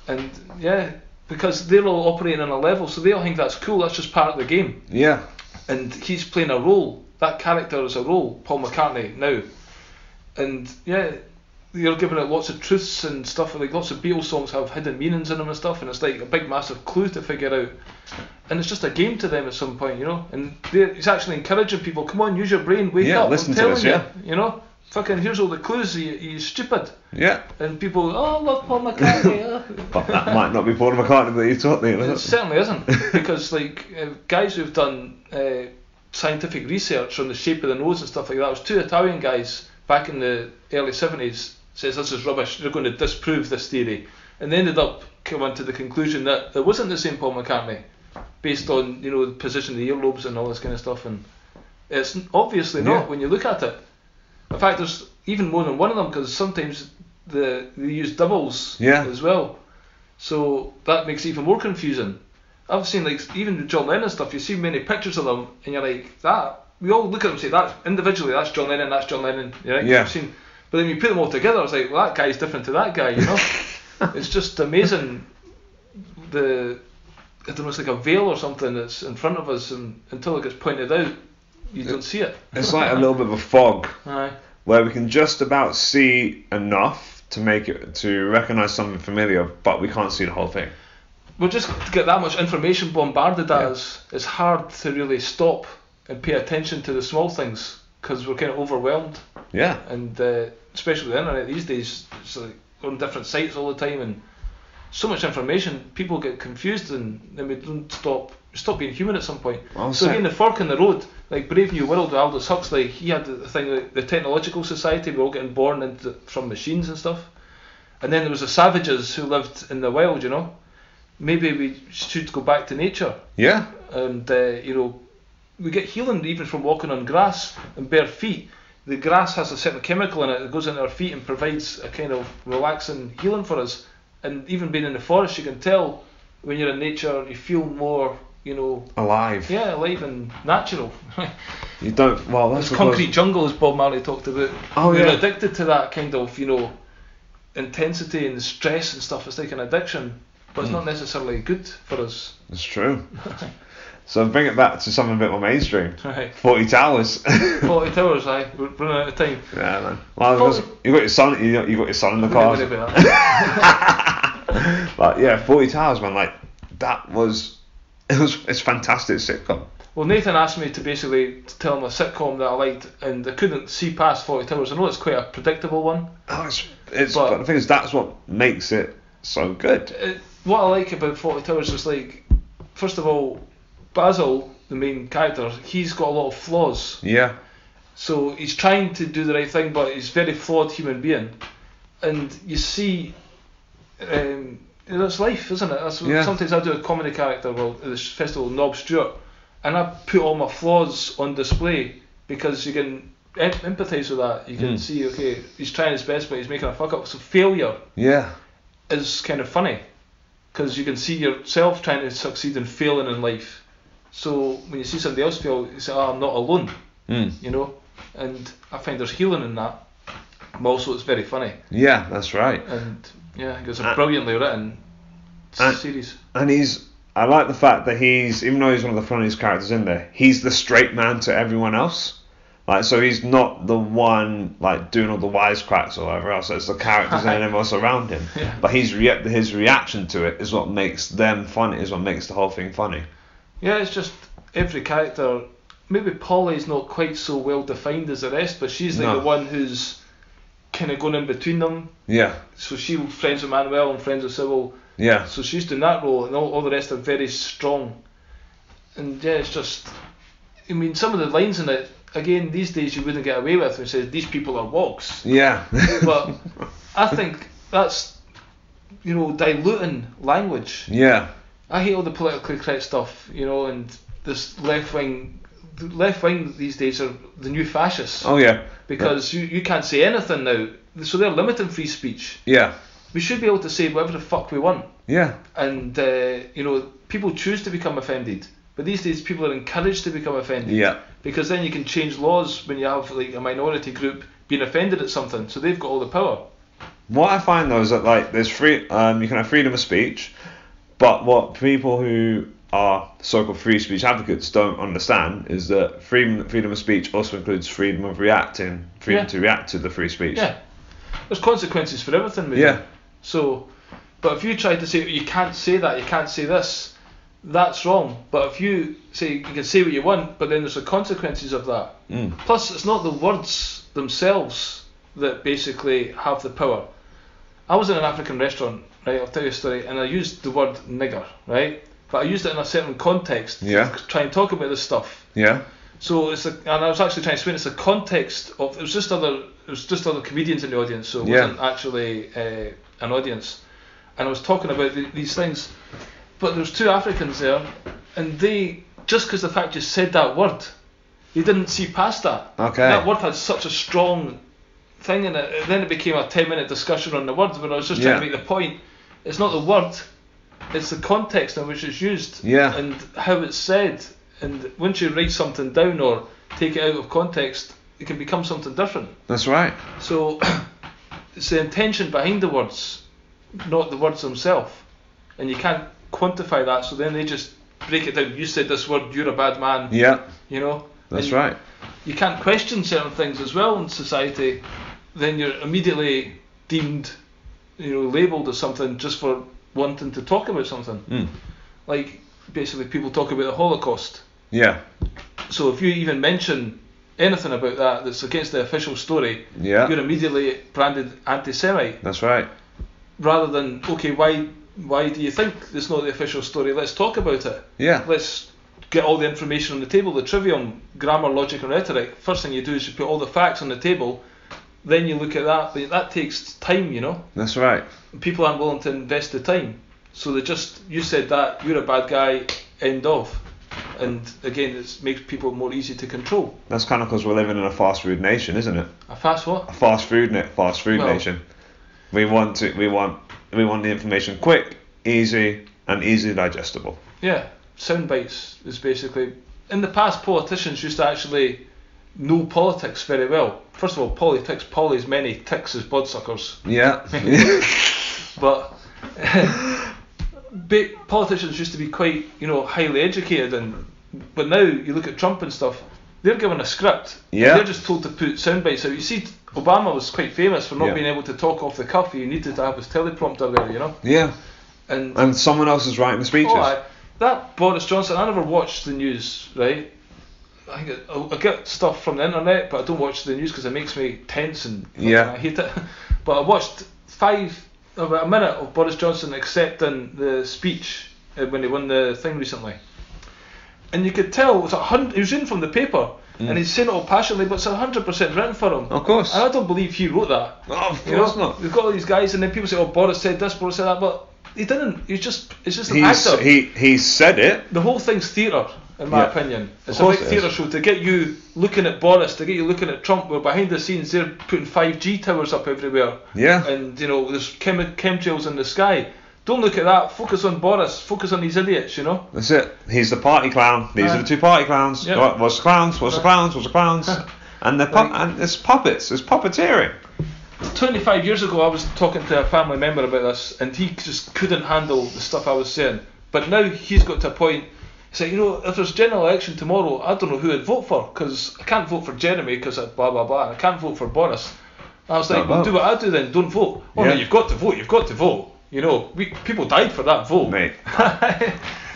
And yeah, because they're all operating on a level, so they all think that's cool, that's just part of the game. Yeah. And he's playing a role, that character is a role, Paul McCartney now. And yeah, you're giving it lots of truths and stuff, like lots of Beatles songs have hidden meanings in them and stuff, and it's like a big massive clue to figure out. And it's just a game to them at some point, you know. And he's actually encouraging people, come on, use your brain, wake up, listen I'm telling to this, you, you know. Fucking here's all the clues, you're stupid. Yeah. And people, I love Paul McCartney. But that might not be Paul McCartney that you taught me. It certainly isn't, because like guys who've done scientific research on the shape of the nose and stuff like that, it was two Italian guys back in the early 70s says this is rubbish, they're going to disprove this theory, and they ended up coming to the conclusion that it wasn't the same Paul McCartney based on, you know, the position of the earlobes and all this kind of stuff, and it's obviously not when you look at it. In fact, there's even more than one of them, because sometimes they use doubles as well. So that makes it even more confusing. I've seen, like, even with John Lennon stuff, you see many pictures of them, and you're like, that. We all look at them and say, that's individually, that's John Lennon, that's John Lennon. Right? Yeah. I've seen, but then you put them all together, it's like, well, that guy's different to that guy, you know? It's just amazing. I don't know, it's like a veil or something that's in front of us, and until it gets pointed out, you don't see it. It's like a little bit of a fog. Aye. Where we can just about see enough to make it to recognise something familiar, but we can't see the whole thing. We're just to get that much information bombarded at us. It's hard to really stop and pay attention to the small things because we're kind of overwhelmed. Yeah. And especially the internet these days, it's like on different sites all the time and so much information. People get confused and then we don't stop being human at some point. So again, the fork in the road, like Brave New World with Aldous Huxley, he had the thing like the technological society, we're all getting born from machines and stuff. And then there was the savages who lived in the wild, you know. Maybe we should go back to nature. Yeah. And you know, we get healing even from walking on grass and bare feet. The grass has a certain chemical in it that goes into our feet and provides a kind of relaxing healing for us. And even being in the forest, you can tell when you're in nature, you feel more, you know, alive. Yeah, alive and natural. You don't. Well, that's concrete jungle, as Bob Marley talked about. Oh, We're yeah. addicted to that kind of, you know, intensity and the stress and stuff. It's like an addiction, but it's not necessarily good for us. It's true. So bring it back to something a bit more mainstream. Right. 40 Towers. 40 Towers, aye. We're running out of time. Yeah, man. Well, you got your son. You got your son in the car. But yeah, 40 Towers, man. Like that was. It's fantastic sitcom. Well, Nathan asked me to basically tell him a sitcom that I liked, and I couldn't see past 40 Towers. I know it's quite a predictable one. Oh, but the thing is, that's what makes it so good. What I like about 40 Towers is, like, first of all, Basil, the main character, he's got a lot of flaws. Yeah. So he's trying to do the right thing, but he's a very flawed human being. And you see, that's life, isn't it? Sometimes I do a comedy character, at this festival, Nob Stewart, and I put all my flaws on display because you can empathise with that. You can see, okay, he's trying his best, but he's making a fuck up. So failure is kind of funny because you can see yourself trying to succeed and failing in life. So when you see somebody else fail, you say, I'm not alone, you know? And I find there's healing in that. But also it's very funny. Yeah, that's right. And yeah, it's a brilliantly written series. And I like the fact that even though he's one of the funniest characters in there, he's the straight man to everyone else. Like, so he's not the one like doing all the wisecracks or whatever else. It's the characters and everyone else around him. Yeah. But his reaction to it is what makes them funny. Is what makes the whole thing funny. Yeah, it's just every character maybe Polly's not quite so well defined as the rest, but she's like the one who's kind of going in between them. Yeah. So she's friends with Manuel and friends with Sybil. Yeah. So she's doing that role, and all the rest are very strong. And yeah, it's just, I mean, some of the lines in it, again, these days you wouldn't get away with when it says these people are wogs. Yeah. But I think that's, diluting language. Yeah. I hate all the politically correct stuff, and this left wing these days are the new fascists. Oh yeah. Because you can't say anything now, so they're limiting free speech. Yeah. We should be able to say whatever the fuck we want. Yeah. And people choose to become offended, but these days people are encouraged to become offended. Yeah. Because then you can change laws when you have like a minority group being offended at something, so they've got all the power. What I find though is that like there's you can have freedom of speech, but what people who are so-called free speech advocates don't understand is that freedom of speech also includes freedom of reacting, to react to the free speech. Yeah, there's consequences for everything. Maybe. Yeah. So, but if you try to say you can't say that, you can't say this, that's wrong. But if you say you can say what you want, but then there's the consequences of that. Plus, it's not the words themselves that basically have the power. I was in an African restaurant, right? I'll tell you a story, and I used the word nigger, right? But I used it in a certain context to try and talk about this stuff. Yeah. So and I was actually trying to explain it's a context of it was just other comedians in the audience, so it wasn't actually an audience. And I was talking about these things, but there was two Africans there, and they just because the fact you said that word, they didn't see past that. Okay. That word had such a strong thing in it. And then it became a 10-minute discussion on the words, but I was just trying to make the point. It's not the word. It's the context in which it's used and how it's said. And once you write something down or take it out of context, it can become something different. That's right. So it's the intention behind the words, not the words themselves. And you can't quantify that, so then they just break it down. You said this word, you're a bad man. Yeah. That's right. You can't question certain things as well in society, then you're immediately deemed, labelled as something just for wanting to talk about something. Like basically people talk about the Holocaust. Yeah. So if you even mention anything about that that's against the official story, you're immediately branded anti-Semite. That's right. Rather than, okay, why do you think it's not the official story? Let's talk about it. Yeah. Let's get all the information on the table, the trivium, grammar, logic and rhetoric. First thing you do is you put all the facts on the table, then you look at that, but that takes time, That's right. People aren't willing to invest the time, so you said that, you're a bad guy, end of. And again, it makes people more easy to control. That's kind of because we're living in a fast food nation, isn't it? A fast what? A fast food nation. We want the information quick, easy and easily digestible. Yeah, sound bites is basically. In the past, politicians used to actually know politics very well. First of all, Polly's many ticks as bloodsuckers. Yeah. But politicians used to be quite, highly educated, but now you look at Trump and stuff, they're given a script. Yeah. They're just told to put sound bites out. You see, Obama was quite famous for not being able to talk off the cuff. He needed to have his teleprompter there, Yeah. And someone else is writing the speeches. That Boris Johnson, I never watched the news, right? I get stuff from the internet, but I don't watch the news because it makes me tense and I hate it. But I watched about a minute of Boris Johnson accepting the speech when he won the thing recently, and you could tell it was he was reading from the paper and he's saying it all passionately, but it's 100% written for him. Of course. And I don't believe he wrote that. Oh, of course not. We've got all these guys, and then people say, "Oh, Boris said this, Boris said that," but he didn't. It's just an actor. He said it. The whole thing's theatre, in my opinion. It's a big theatre show to get you looking at Boris, to get you looking at Trump, where behind the scenes they're putting 5G towers up everywhere. Yeah. And there's chemtrails in the sky. Don't look at that. Focus on Boris. Focus on these idiots. That's it. He's the party clown. These are the two party clowns. Yeah. What's the clowns? What's the clowns? What's the clowns? And and it's puppets. It's puppeteering. 25 years ago, I was talking to a family member about this, and he just couldn't handle the stuff I was saying. But now he's got to a point. He's like, if there's general election tomorrow, I don't know who I'd vote for, because I can't vote for Jeremy because blah blah blah, and I can't vote for Boris. I was like, well, do what I do then. Don't vote. Oh no, you've got to vote. You've got to vote. People died for that vote. Mate.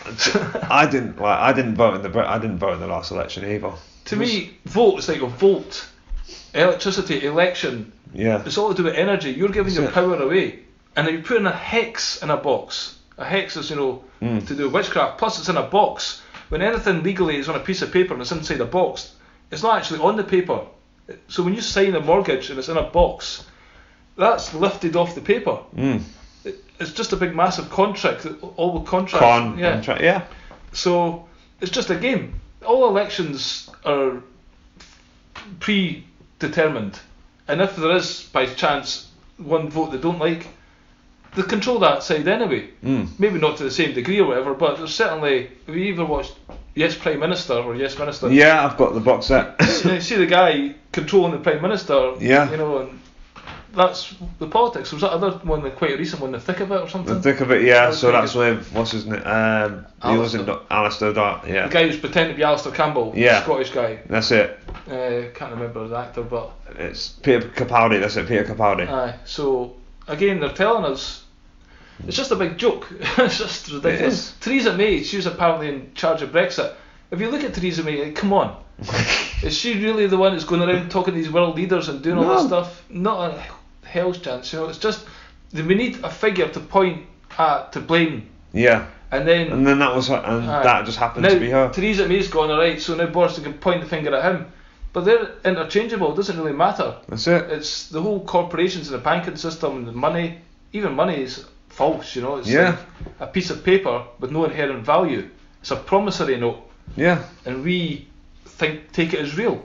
I didn't vote in the last election either. To me, vote is like a vote. Electricity, election. Yeah. It's all to do with energy. You're giving your power away, and then you put in a hex in a box. A hex is, to do with witchcraft. Plus, it's in a box. When anything legally is on a piece of paper and it's inside a box, it's not actually on the paper. So when you sign a mortgage and it's in a box, that's lifted off the paper. It's just a big massive contract. All the contracts. Contract, yeah. So it's just a game. All elections are predetermined, and if there is by chance one vote they don't like, they control that side anyway. Maybe not to the same degree or whatever, but there's certainly. Have you ever watched Yes Prime Minister or Yes Minister? Yeah, I've got the box set. You see the guy controlling the Prime Minister. Yeah. And that's the politics. Was that other one, the quite recent one, The Thick of It or something? The Thick of It, yeah. So that's with what's his name? He wasn't Alistair Dart. Yeah. The guy who's pretending to be Alistair Campbell. Yeah. The Scottish guy. That's it. Can't remember the actor, but it's Peter Capaldi. That's it, Peter Capaldi. Aye. So again, they're telling us. It's just a big joke. It's just ridiculous. Theresa May, she's apparently in charge of Brexit. If you look at Theresa May, come on. Is she really the one that's going around talking to these world leaders and doing all this stuff? Not a hell's chance. It's just we need a figure to point at, to blame. Yeah. And then that was her, that just happened to be her. Theresa May's gone alright, so now Boris can point the finger at him. But they're interchangeable. It doesn't really matter. That's it. It's the whole corporations and the banking system and the money. Even money is false, It's like a piece of paper with no inherent value. It's a promissory note. Yeah. And we take it as real.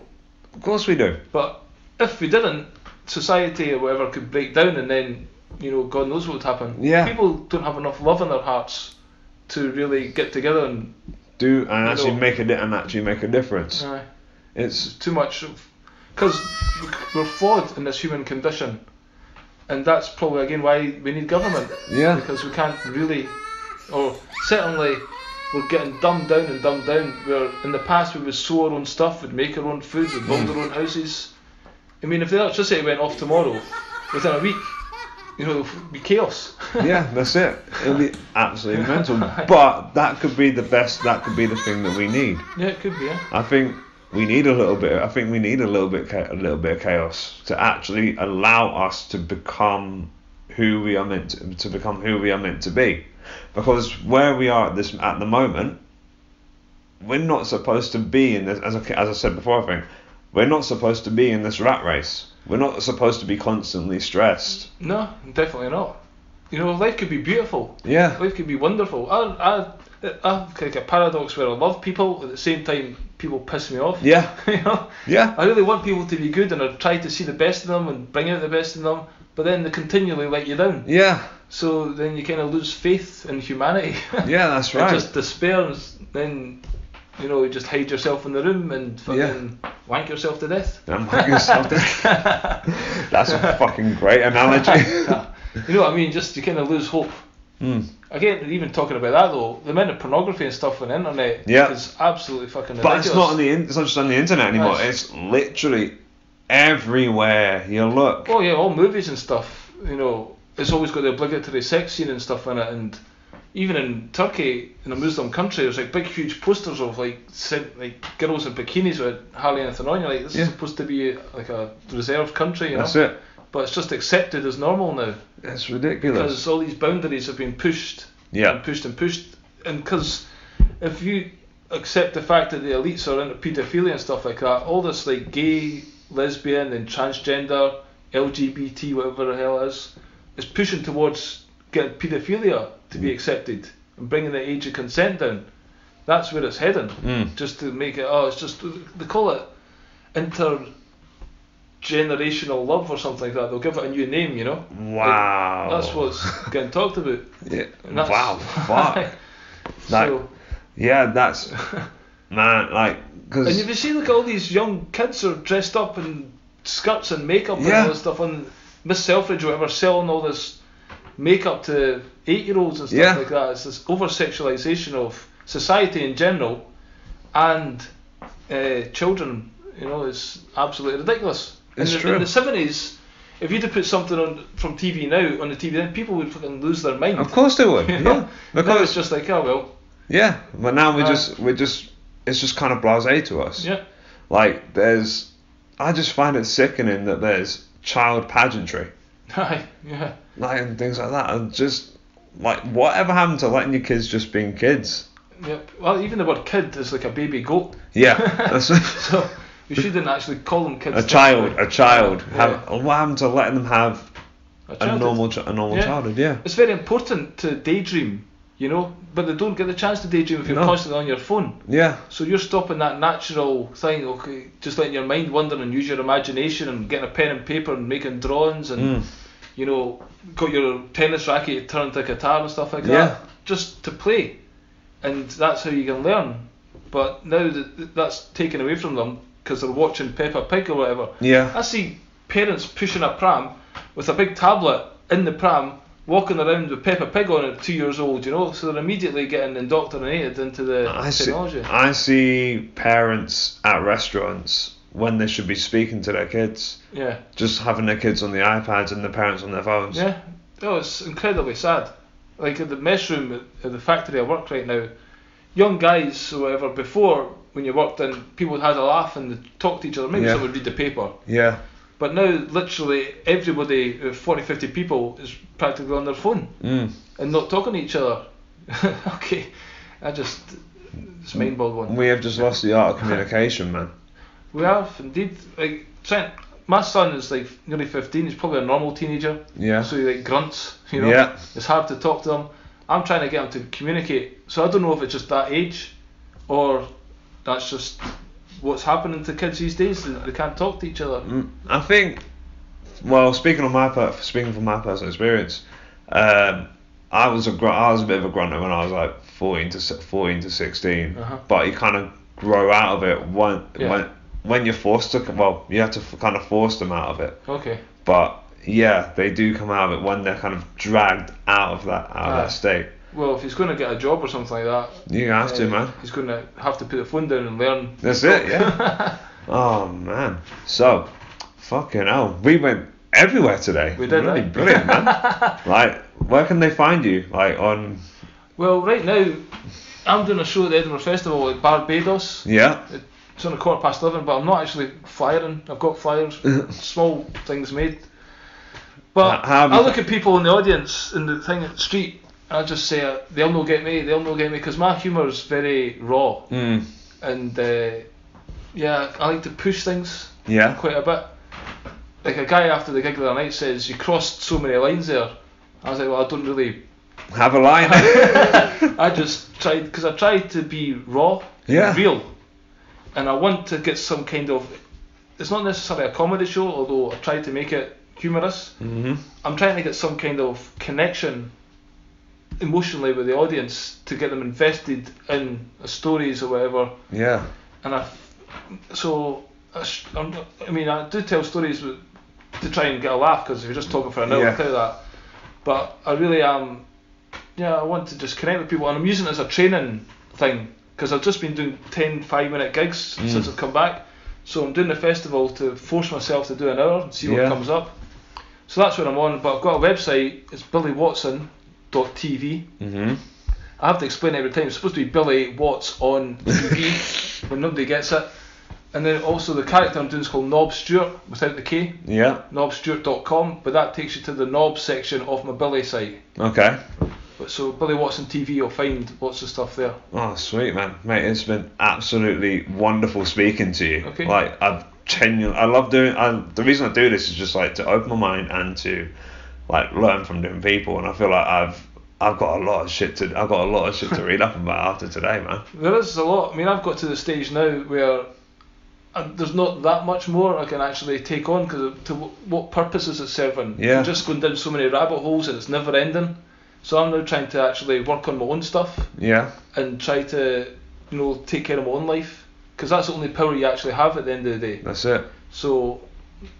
Of course we do. But if we didn't, society or whatever could break down, and then God knows what would happen. Yeah. People don't have enough love in their hearts to really get together and actually make a difference. It's too much, because we're flawed in this human condition. And that's probably again why we need government. Yeah. Because we can't really, or certainly we're getting dumbed down. Where in the past we would sow our own stuff, we'd make our own food, we'd build our own houses. I mean, if the electricity went off tomorrow, within a week, it'd be chaos. Yeah, that's it. It'll be absolutely mental. But that could be the best. That could be the thing that we need. Yeah, it could be. Yeah. I think we need a little bit. I think we need a little bit of chaos to actually allow us to become who we are meant to become who we are meant to be. Because where we are at the moment, we're not supposed to be in this. As I said before, I think we're not supposed to be in this rat race. We're not supposed to be constantly stressed. No, definitely not. Life could be beautiful. Yeah. Life could be wonderful. I like a paradox where I love people, at the same time people piss me off. Yeah. Yeah. I really want people to be good, and I try to see the best in them and bring out the best in them, but then they continually let you down. Yeah. So then you kind of lose faith in humanity. Yeah, that's right. And just despair, and then you just hide yourself in the room and fucking wank yourself to death. And wank yourself to death. That's a fucking great analogy. You know what I mean? Just you kind of lose hope. Again, even talking about that though, the amount of pornography and stuff on the internet is absolutely fucking ridiculous. But it's not just on the internet anymore. It's literally everywhere you look. Oh yeah, all movies and stuff. It's always got the obligatory sex scene and stuff in it, and even in Turkey, in a Muslim country, there's like big, huge posters of like girls in bikinis with hardly anything on. You're like, this is supposed to be like a reserved country, That's it. But it's just accepted as normal now. It's ridiculous. Because all these boundaries have been pushed. Yeah. And pushed. And because if you accept the fact that the elites are into paedophilia and stuff like that, all this like gay, lesbian, and transgender, LGBT, whatever the hell it is pushing towards getting paedophilia to be accepted and bringing the age of consent down. That's where it's heading. Just to make it, it's just, they call it intergenerational love or something like that. They'll give it a new name, Wow. That's what's getting talked about. Yeah. Wow. Fuck. That's man, like, because. And if you see, look, all these young kids are dressed up in skirts and makeup and all this stuff, and Miss Selfridge or whatever selling all this makeup to 8-year-olds and stuff like that. It's this over-sexualisation of society in general and children. It's absolutely ridiculous. It's true. In the 70s, if you'd have put something on from TV now on the TV, then people would fucking lose their mind. Of course they would. Yeah. Because now it's just like, oh well, Yeah, but now we're just it's just kind of blasé to us. Yeah. Like I just find it sickening that there's child pageantry. Yeah. Like and things like that, and just like whatever happened to letting your kids just being kids? Yep. Well, even the word kid is like a baby goat. Yeah. That's So we shouldn't actually call them kids. a child. Yeah. What happened to letting them have a normal Yeah. childhood? Yeah. It's very important to daydream, you know, but they don't get the chance to daydream if you're constantly on your phone. Yeah. So you're stopping that natural thing, okay, just letting your mind wander and use your imagination and getting a pen and paper and making drawings and, you know, got your tennis racket turned to a guitar and stuff like that, just to play. And that's how you can learn. But now that's taken away from them because they're watching Peppa Pig or whatever. Yeah. I see parents pushing a pram with a big tablet in the pram, walking around with Peppa Pig on it, 2 years old, you know, so they're immediately getting indoctrinated into the technology. I see parents at restaurants when they should be speaking to their kids. Yeah. Just having their kids on the iPads and the parents on their phones. Yeah. Oh, it's incredibly sad. Like at the mess room at the factory I work right now, young guys or whatever, before when you worked in, people had a laugh and they talked to each other, maybe someone would read the paper. Yeah. But now literally everybody, 40, 50 people, is practically on their phone and not talking to each other. Okay. It's mind-boggling. We have just lost the art of communication, man. We have indeed. Like Trent, my son is like nearly 15. He's probably a normal teenager. Yeah. So he like grunts, you know. Yeah. It's hard to talk to him. I'm trying to get him to communicate. So I don't know if it's just that age, or that's just what's happening to kids these days. They can't talk to each other. I think. Well, speaking from my personal experience, I was a bit of a grunter when I was like 14 to 16. But you kind of grow out of it when you're forced to. Well, you have to kind of force them out of it. Okay. But yeah, they do come out of it when they're kind of dragged out of that state. Well, if he's going to get a job or something like that, you have to, man. He's going to have to put the phone down and learn. That's it, yeah. Oh man. So, fucking hell, we went everywhere today. We did, really brilliant, man. Like, where can they find you? Like on. Well, right now, I'm doing a show at the Edinburgh Festival at Barbados. Yeah. It's on 11:15, but I'm not actually flyering. I've got flyers, small things made. But I look at people in the audience in the thing at the street, and I just say, they'll not get me, because my humour is very raw. And yeah, I like to push things quite a bit. Like a guy after the gig the other night says, you crossed so many lines there. I was like, well, I don't really have a line. I just tried, because I tried to be raw, real. And I want to get some kind of, it's not necessarily a comedy show, although I tried to make it humorous. I'm trying to get some kind of connection emotionally with the audience to get them invested in stories or whatever. Yeah. And I do tell stories to try and get a laugh, because if you're just talking for an hour without that. But I really am, I want to just connect with people, and I'm using it as a training thing, because I've just been doing 10 5-minute gigs since I've come back. So I'm doing the festival to force myself to do an hour and see what comes up. So that's what I'm on, but I've got a website, it's billywatson.tv. I have to explain it every time, it's supposed to be Billy Watts on TV when nobody gets it. And then also the character I'm doing is called Knob Stewart, without the K. Yeah. Knobstewart.com, but that takes you to the Knob section of my Billy site. Okay. But so Billy Watson TV, you'll find lots of stuff there. Oh, sweet, man. Mate, it's been absolutely wonderful speaking to you. Okay. Like, I love doing, the reason I do this is just like to open my mind and to like learn from different people, and I feel like I've got a lot of shit to read up about after today, man. There is a lot. I mean, I've got to the stage now where there's not that much more I can actually take on, because to what purpose is it serving? Yeah. I'm just going down so many rabbit holes and it's never ending. So I'm now trying to actually work on my own stuff. Yeah. And try to, take care of my own life, because that's the only power you actually have at the end of the day. That's it. So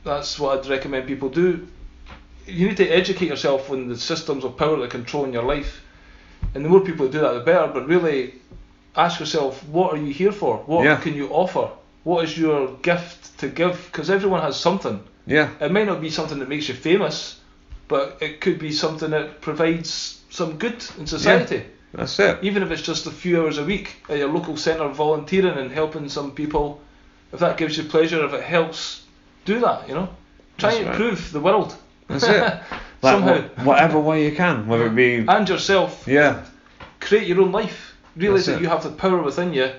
that's what I'd recommend people do. You need to educate yourself on the systems of power that are controlling your life, and the more people that do that, the better. But really, ask yourself, what are you here for? What can you offer? What is your gift to give? Because everyone has something. Yeah. It might not be something that makes you famous, but it could be something that provides some good in society. That's it. Even if it's just a few hours a week at your local centre volunteering and helping some people, if that gives you pleasure, if it helps, do that, you know. Try and improve the world. That's it. Like, somehow. Whatever way you can, whether it be... And yourself. Yeah. Create your own life. Realise That's that it. you have the power within you.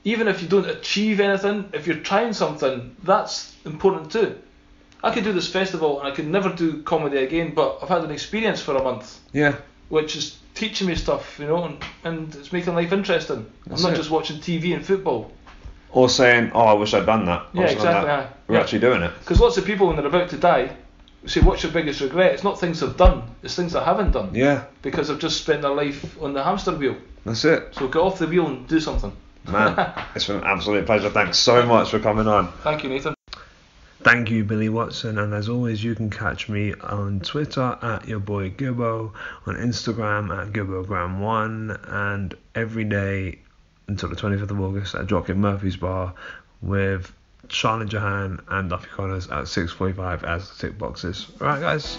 Even if you don't achieve anything, if you're trying something, that's important too. I could do this festival and I could never do comedy again, but I've had an experience for a month. Yeah. Which is teaching me stuff, you know, and it's making life interesting. That's I'm not it. just watching TV and football. Or saying, oh, I wish I'd done that. Yeah, exactly. Aye. We're actually doing it. Because lots of people, when they're about to die, say, what's your biggest regret? It's not things they've done, it's things they haven't done. Yeah. Because they've just spent their life on the hamster wheel. That's it. So get off the wheel and do something. Man, it's been an absolute pleasure. Thanks so much for coming on. Thank you, Nathan. Thank you, Billy Watson, and as always, you can catch me on Twitter at your boy Gibbo, on Instagram at GibboGram1, and every day until the 25th of August at Dropkick Murphy's Bar with Charlotte Jahan and Duffy Connors at 6:45 as tick boxes. Alright guys,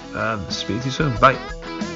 speak to you soon. Bye.